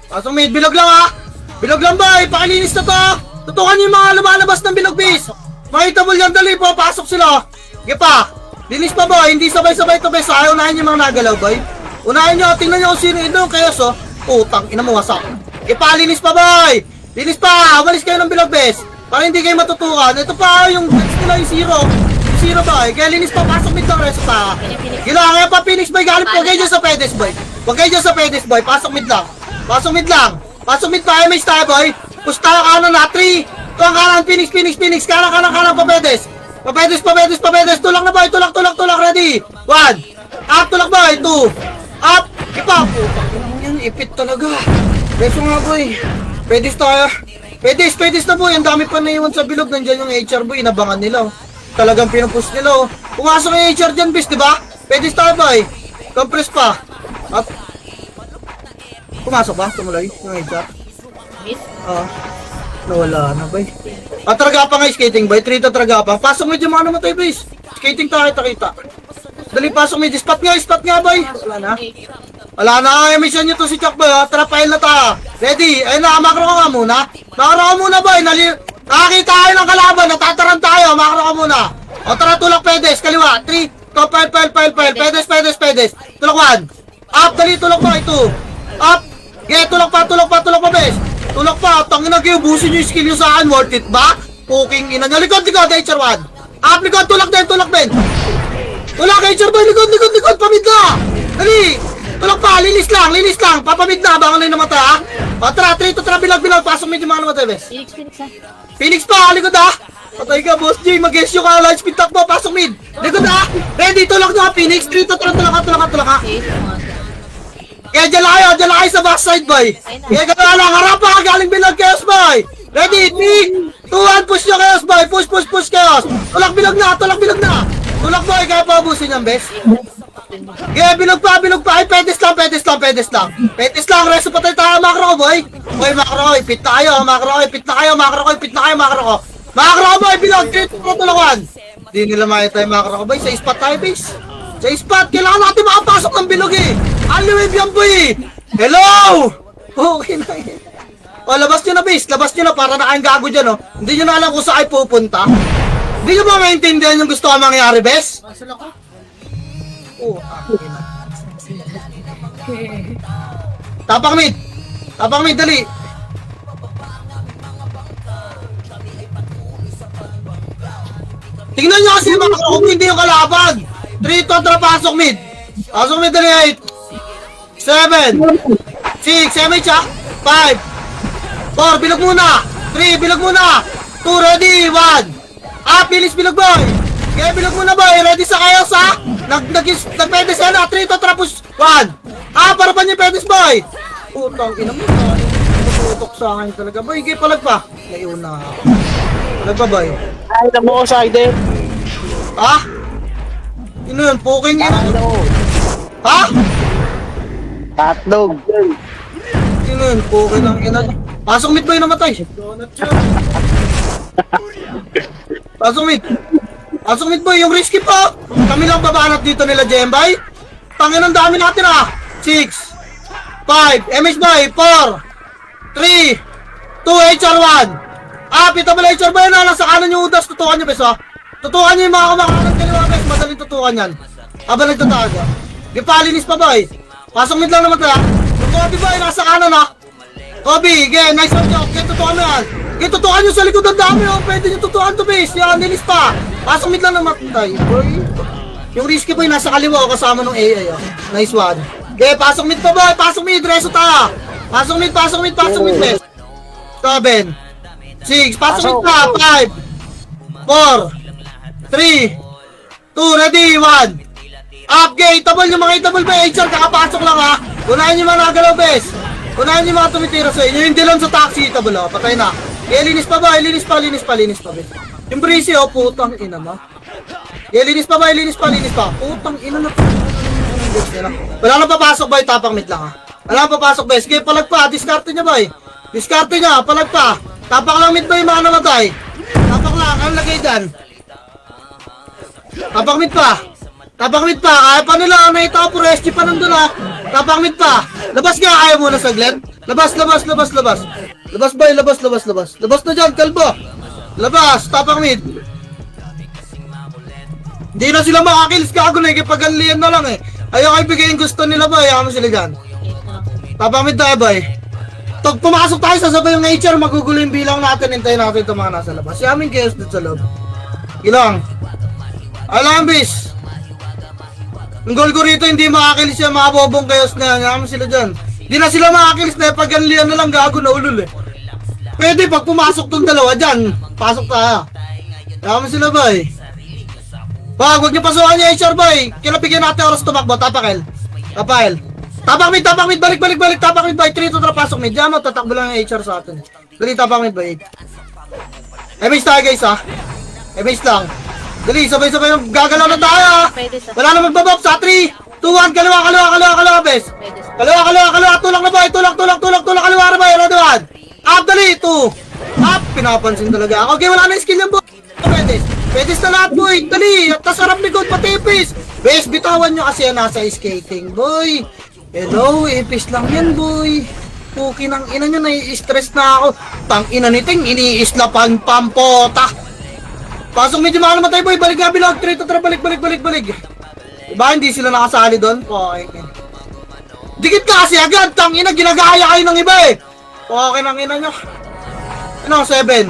Pasok mid, bilog lang ha. Bilog lang boy, pakilinis na to. Tutukan niyo yung mga lumalabas ng bilog base. Makita mo yan, dali po, pasok sila. Sige pa. Linis pa boy, hindi sabay-sabay to bes. Ayaw unahin yung mga nagalaw boy. Unahin nyo, tingnan nyo kung sino ito. Kaya so, putang ina mo, wasak. Sige pa, linis pa boy. Linis pa, umalis kayo ng bilog base. Para hindi kayo matutukan. Ito pa, yung bets nila yung zero. Yung zero boy, kaya linis pa, pasok mid lang reso pa. Gila, kaya pa Phoenix boy, galit po kayo dyan sa pedes boy. Huwag kayo dyan sa pedes boy, pasok mid lang. Pasok mid lang. Pasok mid pa, MH tayo boy. Push tayo kanan na, 3. Ito ang kanan, Phoenix, kanan, papedes. Papedes, tulak na boy, tulak, ready. 1. Up, tulak boy, 2. Up, ipa. Putang ina mo yan, ipit talaga. Reso nga boy. Pedes tayo. Pedes na boy, ang dami pa naiwan sa bilog. Nandyan yung HR boy, inabangan nila. Talagang pinupush nila. Pumasok yung HR dyan, bis, diba? Pedes tayo boy. Compress pa. Up. Pumasok ba? Tumuloy yung HR? Miss? Nawala na ba? Traga pa nga skating boy, 3 to traga pa. Pasok medyo mga namatay boys. Skating tayo kita. Dali pasok medyo, spot nga boy. Wala na, emission nyo to si Chuck boy ha. Tara, file na tayo. Ready? Ayun na, makro ka muna. Makro ka muna boy. Nakakita tayo ng kalaban, natataran tayo. Makro ka muna. O tara, tulak pedes, kaliwa. 3, to file. Pedes. Tulak 1. Up, dali, tulak boy, 2. Up. Tulak pa bes. Tulak pa, tangin na kayo, busin nyo yung skill nyo sa akin, worth it ba? Puking ina nyo, likod, HR1. Up, likod, tulak din. Tulak, HR2, likod, pamid na. Dali, tulak pa, linis lang, papamid na, bangon na yung namata ha. O tara, 3 to tara, bilag, pasok medyo mga namatay, bes. Phoenix ha? Phoenix pa, likod ha. Patay ka, boss J, mag-guess yung light speed takbo, pasok mid. Likod ha, ready, tulak na, Phoenix, 3 to tara, tulak ha. Okay, Kaya dyan lang kayo sa backside boy. Kaya gano'n lang, harap pa, galing bilog chaos boy. Ready, 3, 2, 1, push nyo chaos boy. Push chaos. Tulak bilog na. Tulak boy, kaya pa ubusin yan, bes. Kaya bilog pa. Ay, pedes lang. Pedes lang, reso patay tayo, makro ko boy. Boy, makro ko, ipit na kayo. Makro ko boy, bilog, 3, 2, tulak 1. Di nila makita yung makro ko boy, sa spot tayo, base. Sa spot, kailangan natin makapasok ng bilog eh. Aliwib yan boy! Hello! Okay na eh. O, labas nyo na base. Labas nyo na para nakain gago dyan, oh. Hindi nyo na alam kung saan kayo pupunta. Hindi nyo ba maintindihan yung gusto ka mangyari, bes? Oh, okay na. Tapang mid, dali. Tingnan nyo kasi mga kung hindi yung kalaban. 3 to pasok mid. Pasok mid, dali 8. 7 6 MH ha 5 4 bilog muna 3 bilog muna 2 ready 1 bilis bilog boy okay bilog muna boy ready sa kayo sa nagpedes yan 3 to trapos 1 para pa niyo pedes boy putang ina mo tutok sa akin talaga boy okay palag pa naiuna palag pa boy Ay, namo ko sa ID. Ino yun puking ina Tatlog. Sino yun? Okay lang ina. Pasok mid ba yung namatay? Pasok mid boy, yung risky pa. Kami lang babanat dito nila Jembay. Tangin ang dami natin 6 5 MH boy 4 3 2 HR1 pita mo HR boy na lang sa kanan yung udas. Tutukan nyo bes Tutukan nyo yung mga kumakanan kaliwa bes. Madaling tutukan yan habang nagtataga. Di palinis pa boy. Pasok mid lang naman tayo. Yung Kobe boy, nasa kanan ha. Kobe, again, nice one job. Again, tutukan mo yan. Again, tutukan nyo sa likod ng dami oh. Pwede nyo tutukan to base. Yan, nilis pa. Pasok mid lang naman tayo. Yung risky boy, nasa kaliwa kasama ng AA oh. Nice one. Okay, pasok mid pa boy. Pasok mid, reso tayo. Pasok mid best. 7 6, pasok mid pa. 5 4 3 2, ready, 1 Upgate, tabol yung mga itabol ba? HR, kakapasok lang ha. Unahin yung mga nagalaw, bes. Unahin yung mga tumitira sa inyo. Yung dilon sa taxi, itabol ha. Patay na. Linis pa ba? Linis pa, bes. Yung breezy, oh, putang ina ma. Linis pa ba? Putang ina na. Wala nang papasok ba? Tapang mid lang ha. Wala nang papasok, bes. Sige, palag pa. Diskarte niya ba? Palag pa. Tapang lang mid ba yung mga namatay? Tapang lang, ang lagay dyan. Tapang mid pa. Kaya pa nila, nakita ko puro SG pa nandun ha. Tapang mid pa. Labas nga, ayaw muna saglit. Labas. Labas, boy. Labas na dyan, kalbo. Labas, tapang mid. Hindi na sila makakills, gago na. Ikipaganlian na lang eh. Ayaw kayo bigay yung gusto nila, boy. Ayaw mo sila dyan. Tapang mid tayo, boy. Pag pumasok tayo, sasabay yung nature, magugulo yung bilang natin. Hintayin natin itong mga nasa labas. Si aming chaos dito sa loob. Ilang. Alam, bis. Ang goal ko rito, hindi makakilis yung mga bobong chaos na yan. Ayaw mo sila dyan. Hindi na sila makakilis na paganlian na lang, gago na ulul eh. Pwede, pag pumasok tong dalawa dyan, pasok tayo. Ayaw mo sila, boy. Huwag niyo pasukan niya, HR, boy. Kinapigyan natin oras tumakbo. Tapakil. Tapak mid, balik, tapak mid, boy. 3 to trap, pasok mid. Diyan mo, tatakbo lang yung HR sa atin. Dali, tapak mid, boy. Emis tayo, guys, ha. Emis lang. Dali, sabay-sabay yung gagalaw na tayo, ha. Wala na magbabop sa 3, 2, 1, kaliwa, bes. Kaliwa, tulak na, boy. Tulak, kaliwa na, boy. Ready, 1. Up, dali, 2. Up, pinapansin talaga ako. Okay, wala na skill yan, boy. Pedes na lahat, boy. Dali, at kasarap likod, patipis. Bes, bitawan nyo kasi yan nasa skating, boy. Hello, ipis lang yan, boy. Puki ng ina nyo, nai-stress na ako. Tang ina niting, iniislapan pampota. Pasok medyo mahal naman tayo, boy. Balik nga bilog, 3 to trap, balik. Diba, hindi sila nakasali doon? Okay. Dikit kasi agad, tang ina, ginagaya kayo ng iba eh. Okay ng ina nyo. Ano, 7,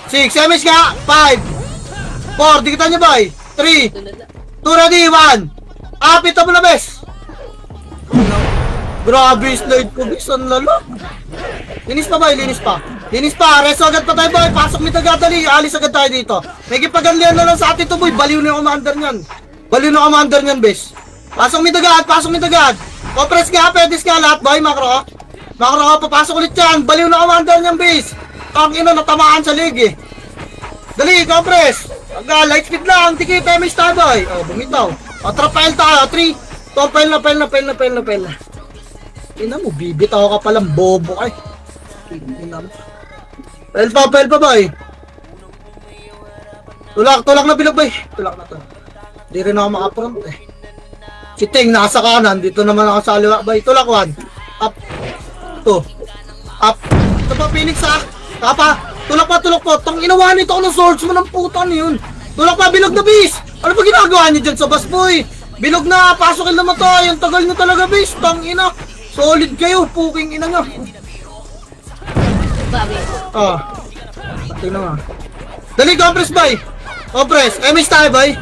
6, semis ka, 5, 4, dikitan nyo, boy. 3, 2, ready, 1. Apit mo na, bes. Grabe, slide ko, bis, ang lalo. Linis pa, boy, linis pa. Reso agad pa tayo, boy. Pasok mi agad, dali. Alis agad tayo dito. May kipaganlian na lang sa atin to, boy. Baliw na yung commander niyan, bes. Pasok mi agad. Compress ka, pedis ka, lahat, boy. Makro, papasok ulit yan. Baliw na commander niyan, bes. Ang ina, natamaan sa leg, eh. Dali, compress. Light speed lang. Tikita, may star, boy. Oh, bumitaw. O, trapile tayo. 3, 2, pile na. Ina mo, bibitaw ka palang bobo kay. Ina mo. Pile pa, boy. Tulak na bilog, boy. Tulak na to. Di rin ako makapront, eh. Si Ting, nasa kanan. Dito naman ako sa aliwa, boy. Tulak 1. Up. 2. Up. Ito pa, Phoenix, ha. Tapa. Tulak pa. Tang inawa nito ako ng swords mo ng puta na yun. Tulak pa, bilog na, bis. Ano ba ginagawa niyo dyan sa bus, boy? Bilog na, pasokin naman to. Yung tagal nyo talaga, bis. Tang ina. Solid kayo, puking ina nyo. Pati na nga. Dali, compress, boy. Compress. MH tayo, boy.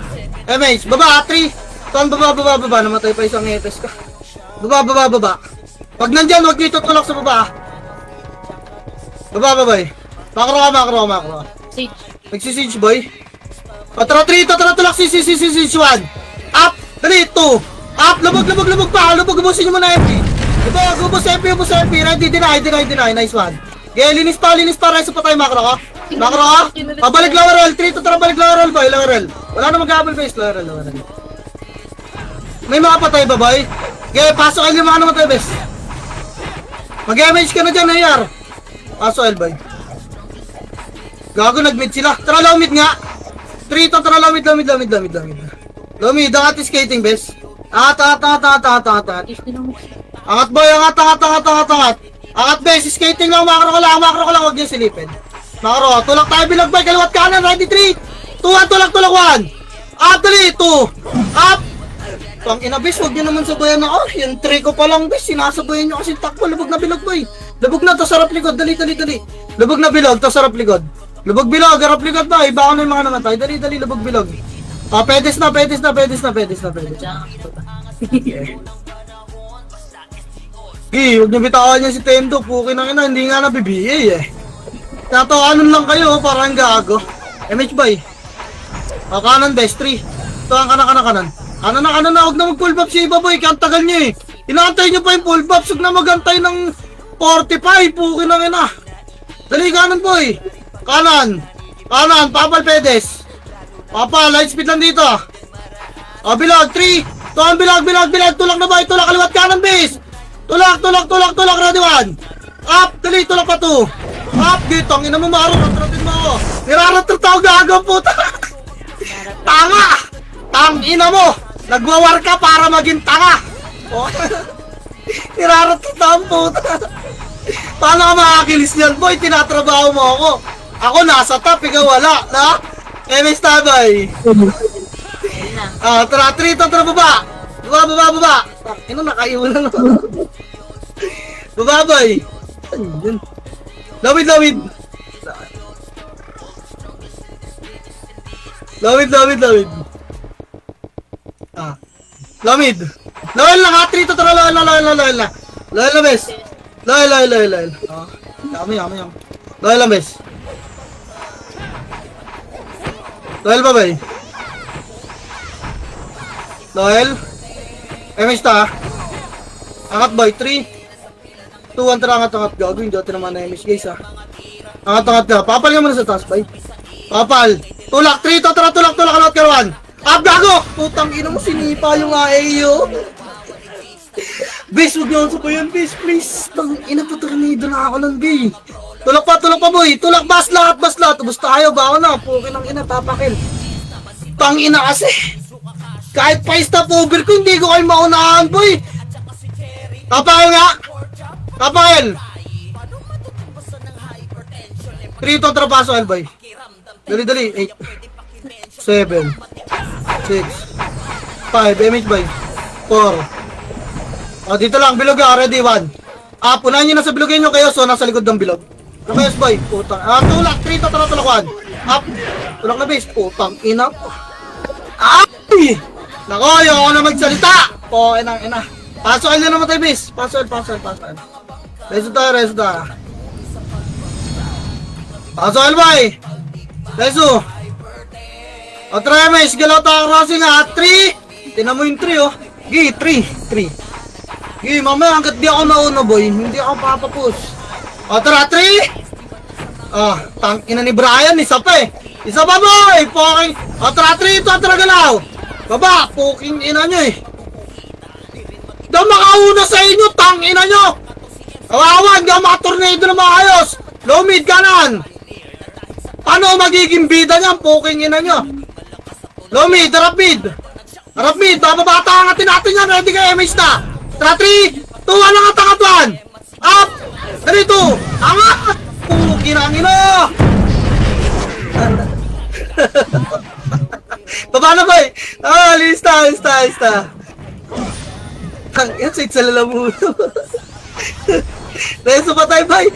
MH. Baba, 3. Tuan, baba. Namatay pa isang EPS ka. Baba. Pag nandyan, huwag nyo tutulak sa baba. Baba, boy. Makro. Siege. Nagsisiege, boy. Tara, 3. Tulak, siege, 1. Up. Dali, 2. Up. Lubog pa. Ubusin nyo muna MP. Ubos MP. Ready, deny. Nice one. Okay, linis pa. Reso pa tayo, makro ko. Balik lower roll. 3 to tara, balik lower roll, boy. Lower roll. Wala na mag-double base. Lower roll. May mga patay ba, boy? Okay, pasok kayo yung mga naman tayo, bes. Mag-damage ka na dyan, AR. Pasok, boy. Gago, nag-mid sila. Tara, low mid nga. 3 to tara, low mid. Low mid, angat yung skating, bes. Angat. Angat, boy, angat. Angat, bes, skating lang, makro ko lang, huwag niyo silipin. Makro, tulak tayo, bilog, boy, kaliwat kanan, ready, 3, 2, 1, tulak, 1. Up, dali, 2, up. Pang ina, bes, huwag niyo naman sabayan na, yung 3 ko pa lang, bes, sinasabayan niyo kasi takbo, lubog na bilog, boy. Lubog na, to sarap likod, dali. Lubog na bilog, to sarap likod. Lubog bilog, harap likod, boy, baka na yung mga namatay, dali, lubog bilog. Pedes na. Huwag niyo bitawan niya si Tendo, pukin ng ina, hindi nga nabibigay eh. Tatawanan lang kayo, parang gago. MH boy. Kanan best 3. Ito ang kanan. Kanan na, huwag na mag-pull buff si Iba boy, kaya ang tagal niyo eh. Inaantay niyo pa yung pull buff, huwag na magantay ng 45, pukin ng ina. Dali, kanan boy. Kanan, papal pedes. Papa, light speed lang dito. Bilog, 3. Ito ang bilog. Tulak na boy, tulak, kaliwat kanan base. Tulak, ready 1. Up, dali, tulak pa 2. Up, dito, ang ina mo maro, ratratin mo ako. Niraratrata ako gagawin, puta. Tang ina mo. Nagwawar ka para maging tanga. Niraratrata ang puta. Paano ka makakilis niyan, boy? Tinatrabaho mo ako. Ako nasa top, ikaw wala, na? MS Tabay. Tara, 3 to, tara, baba. Baba. Ano, nakaiwan na. Baba, boy. Lawid. Lamid. Loyal lang ha, 3 to, tara, loyal na. Loyal na, bes. Loyal. Yami. Loyal na, bes. Loyal ba, bay? Loyal. MS ta, ha? Angat, boy. 3, 2, 1, tara, angat. Gago, hindi natin naman na MS, guys, ha? Angat ka. Papal nga muna sa taas, bay. Papal. Tulak, 3 to, tara, tulak, alot ka, 1. Gago! Putang ina mo, sinipa yung AAO. Bes, huwag niyo sa yan, bes, please. Tang ina pa, tornado na ako ng gay. Tulak pa, boy. Tulak, bas lahat. Ubus tayo, bako na. Pukin ang ina, tapakil. Tang ina kasi. Kahit pa stop over ko, hindi ko kayo maunahan, boy. Tapakil nga. Tapakil. 3 to, trapaso, boy. Dali. 8, 7, 6, 5, MH by 4. Dito lang, bilog ka, ready, 1. Punahan nyo na sa bilogin nyo kayo, so nasa likod ng bilog. Namayos boy, putang. Tulak, 3 to, tulak 1. Tulak na base, putang ina. Ay! Nako, ayoko na magsalita. Ina. Pasok na naman tayo, base. Pasok. Reso tayo. Pasok, boy. Reso. Try mo, galaw tayo crossing ha. 3. Tinan mo yung 3 oh. Gi, 3. Gi, mamaya hanggat di ako mauna boy. Hindi ako papapush. Tara, 3. Tangina ni Brian. Isa pa boy. Poking. Tara, 3 ito. Tara, galaw. Baba, poking ina nyo eh. Daw makauna sa inyo. Tangina nyo. Kawawan, di ako makatornado na maayos. Low mid, kanan. Paano magiging bida niyan? Poking ina nyo. Low mid, harap mid, bababata angatin natin yan, ready kayo, MH na. Tara, 3, 2, 1, angat, 1. Up, dito, angat. Kinangina. Baba na ba eh? Lista. Yan, sa lalamuno. Reso pa tayo ba eh?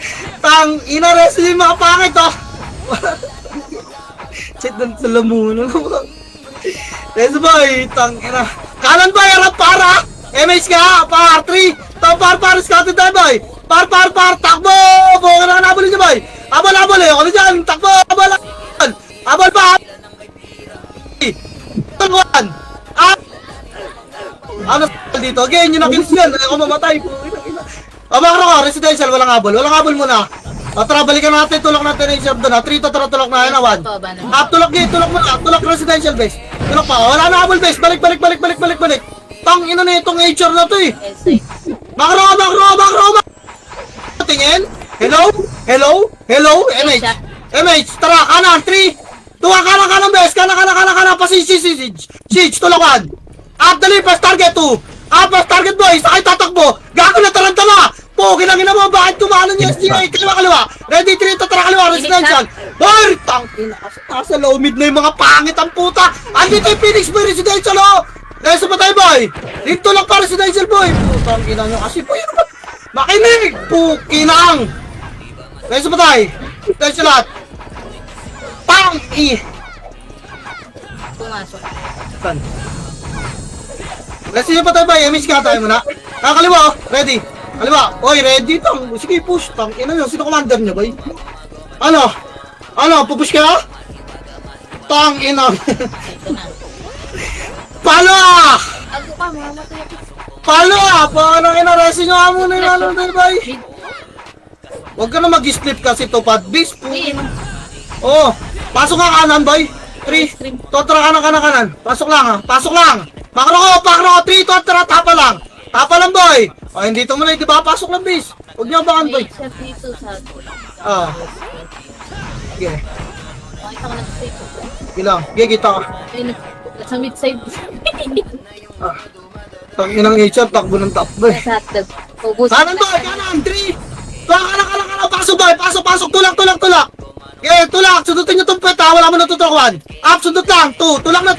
Reso yung mga pangit oh. Shit, sa lalamuno. Reso boy, tangina. Kanan ba, harap para. MH ka, par 3. Par, scouted tayo boy. Par, takbo. Buka na nabulin niyo boy. Abal eh, ako na dyan. Takbo, abal pa. Tangwan. Ano dito? Again, yun ang kills yan. Ako mamatay. Makro ka, residential, walang abal muna. Tara, balikan natin, tulak natin yung serve doon ha. 3 to, tara, tulak na yan, 1. Tulak mo na, tulak residential base. Tulak pa, wala na abal base, balik. Tang ina na itong HR na to eh. Makro. Tingin? Hello? MH, tara, kanan, 3. Tuwa, kanan base, kanan, pa siege, tulak 1. Dali, first target 2. First target boy, sakay tatakbo. Gago na tarantala. Kinangin na mo, bakit tumalan yung SGA? Kaliwa. Ready, 3 to, tara, kaliwa, residential. Boy, tangina, nasa low mid na yung mga pangit ang puta. Andito yung Phoenix boy, residential oh. Reso pa tayo boy. Dito lang pa residential boy. Putang ina nyo kasi po yun. Makinig, pukinang. Reso pa tayo. Residential lahat. Pumasok. Saan? Reso pa tayo boy, MH ka tayo muna. Kaliwa oh, ready. Kaliwa, oy, ready tang. Sige, push tang. Ina nyo, sino commander nyo, boy? Ano, pupush ka? Tang ina. Palo ah! Ako pa, mamamatay ako. Palo ah! Paano ina-resi nyo nga muna yung lalo na, boy? Huwag ka na mag-slip kasi tupad. Bis, Ayun. pasok nga kanan, boy. 3, totra kanan. Pasok lang. Makro ko, 3, totra, tapa lang, boy. Hindi ito muna, di ba? Pasok lang, bis. Huwag niyo bakan, boy. Siya dito sa... Sige. Makita ko na sa safe. Ilang. Sige, kita ka. Ayun, sa mid-side. Tang inang HR, takbo ng top, boy. Nasa hotdog. Ubus. Kanan, boy. Kanan, 3. Tuwa ka Pasok boy, pasok, tulak. Okay, tulak, sundutin nyo itong pweta, wala mo natutukuan. Up, sundot lang, 2, tulak na.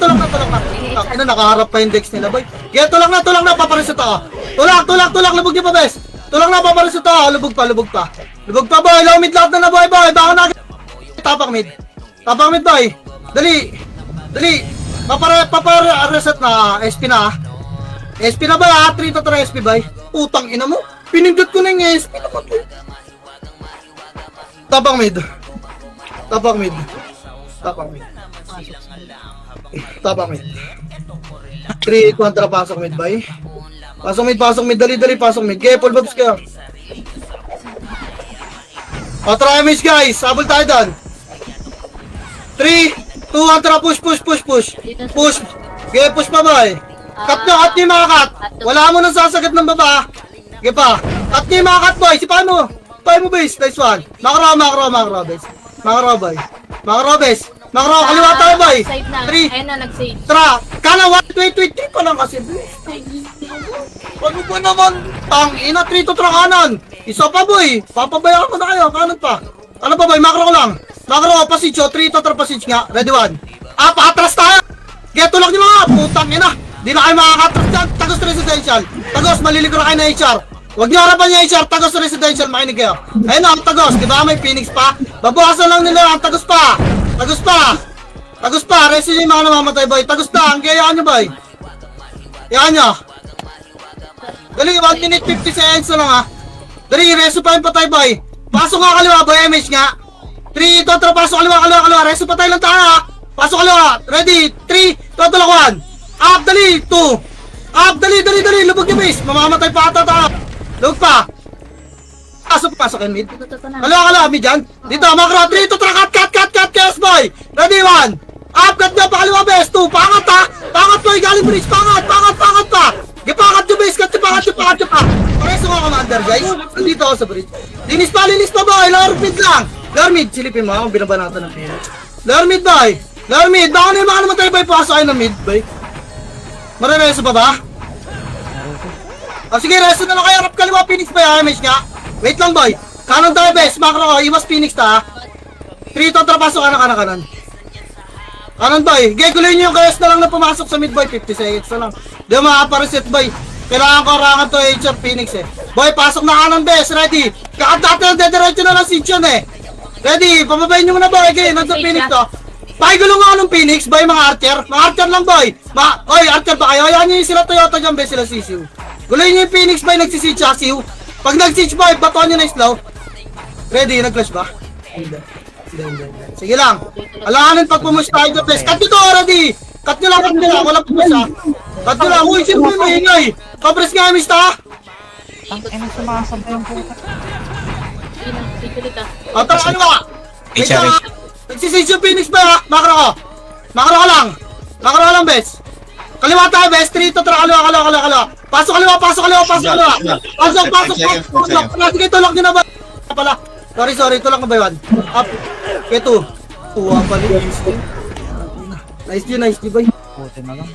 Ano, nakaharap pa yung decks nila boy. Okay, tulak na, papareset ako. Tulak, lubog nyo pa bes. Tulak na, papareset ako, lubog pa. Lubog pa boy, low mid lahat na boy, baka na. Tapak mid boy. Dali. Reset na, SP na. SP na ba? 3 to 3 SP ba? Utang ina mo. Pinindot ko na yung SP na ba? Tapang mid. 3 kontra pasok mid ba? Pasok mid. Dali, pasok mid. Okay, full bobs kayo. O, try miss guys. Sabol tayo doon. 3, 2, 1, tara, push. Okay, push pa ba eh? Cut nyo yung mga cut. Wala mo nang sasagat ng baba. Okay pa. Cut nyo yung mga cut boy. Sipahan mo. Sipahan mo base. Nice one. Makro base. Makro base. Makro, kaliwa tayo boy. 3. Ayun na, nag-save. Tara. Kana 1, 3 pa lang kasi. Ano ba naman? Tang ina, 3 to tra kanan. Isa pa boy. Papabayaan ko na kayo. Kanan pa. Ano pa boy? Makro ko lang. Makro, passage. 3 to tra passage nga. Ready 1. Paatras tayo. Kaya tulak nyo mga. Putang ina. Di na kayo makakatras dyan. Tagos residential. Tagos, maliligo na kayo na HR. Huwag nyo harapan yung HR. Tagos residential. Makinig kayo. Ayun na, Tagos. Di ba may Phoenix pa? Babawasan lang nila ang Tagos pa. Resi yung mga namamatay boy. Tagos na. Ang kayaan nyo boy. Kayaan nyo. Dali, 1 minute 50 seconds na lang ha. Dali, reso pa yung patay boy. Pasok nga kaliwa boy. MH nga. 3, totra. Pasok kaliwa. Reso patay lang tayo ha. Pasok kaliwa. Ready. 3, totra. 1. Up, dali. 2. Up, dali. Lubog yung base. Mamamatay pa ata tayo. Lubog pa. Pasok yung mid. Kaliwa, mid yan. Dito, makro. 3, totra. Cut. Chaos boy. Ready, 1. Up, cut nyo. Pakaliwa base. 2. Pangat ha. Pangat boy. Galing bridge. Pangat pa. Gipangat yung base. Cut nyo pa. Pareso ko commander guys. Nandito ako sa bridge. Linis pa boy. Lower mid. Silipin mo. Ang binabanatan ng pera. Lower mid boy. Baka na yung mga namatay boy. Pasok kayo ng mid boy. Marireso pa ba? Sige, reso na lang kayo. Harap kaliwa, Phoenix ba yung image nga? Wait lang boy. Kanan tayo best. Makro ko. Iwas Phoenix ta. 3 to pasok kanan. Kanan boy. Guloy nyo yung kayas na lang na pumasok sa mid boy. 50 seconds na lang. Di mo makapareset boy. Kailangan ko orangan to HR Phoenix eh. Boy, pasok na kanan best. Ready. Kakadate na dediretso na lang Sinchon eh. Ready. Pamabayin nyo muna boy. Okay, nandun Phoenix to. Pakigulo nga ng Phoenix, boy, mga archer. Mga archer lang, boy. Oy, archer ba kayo? Ayan nyo yung sila Toyota dyan, boy, sila Sisiu. Guloy nyo yung Phoenix, boy, nagsisitch Siu. Pag nagsitch, boy, batuan nyo na slow. Ready, nag-flash ba? Hindi. Sige lang. Alanganin pag pumush tayo dyan, best. Cut nyo to, ready. Cut nyo lang. Walang pumus, ha. Cut nyo lang. Uy, sino yung maingay? Kapres nga, mista. Ang ina sumasabay yung puta. Sikulit ah. Tara, ano ba? HR. Nagsisitch yung Phoenix ba, ha? Makro ko lang, bes. Kaliwa tayo, bes. 3 to tra, kaliwa. Pasok kaliwa. Pasok. Sige, tulak nyo na ba? Pala. Sorry, tulak na ba yun? Up. Okay, 2. Tuwa pa rin. Nice G, boy. Puti na lang.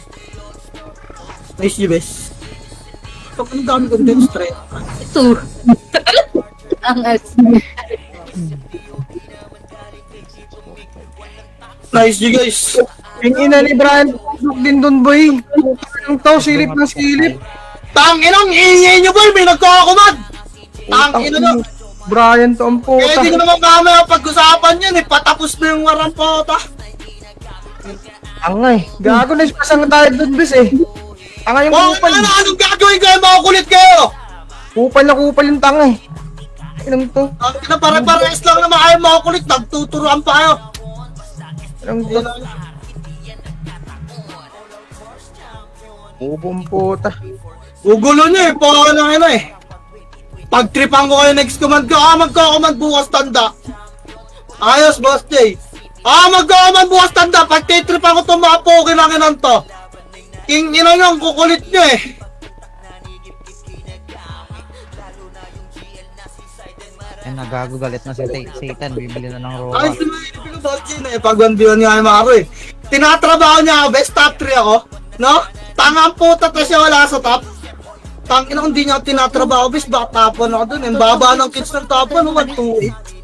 Nice G, bes. Ito, ang dami kong demonstrate. Ito. Ang Nice G, guys. Yung ina ni Brian, pasok din dun boy. Yung tao, silip. Tanginang ingay nyo, boy. May nagkakakumad. Tangina nyo. Brian to ang puta. Pwede nyo naman kami pag-usapan yan eh. Patapos na yung warampota. Angay. Gago na isipasang tayo dun bis eh. Tanga yung kupal. Anong gagawin kayo? Mga kulit kayo. Kupal yung tanga eh. Inang to. Ang pare-pares lang naman kayo mga kulit. Nagtuturuan pa kayo. Inang to. Ubong puta. Ugulo nyo eh. Paka lang yun eh. Pagtripan ko kayo next command ko. Magkakamand bukas tanda. Ayos, Boss J. Magkakamand bukas tanda. Pagtitripan ko itong mga pogi lang yun to. King ina nyo, kukulit nyo eh. Nagago galit na si Satan, bibili na ng Roa. Ay, sinayipin ko Boss J na eh. Pag 1v1 nga yung maro eh. Tinatrabaho niya ako. Best top 3 ako. No? Tangang puta to siya wala sa top. Tangina kung di niya ako tinatrabaho, bis, baka tapon ako dun. Ang baba ng kids ng tapon, 128.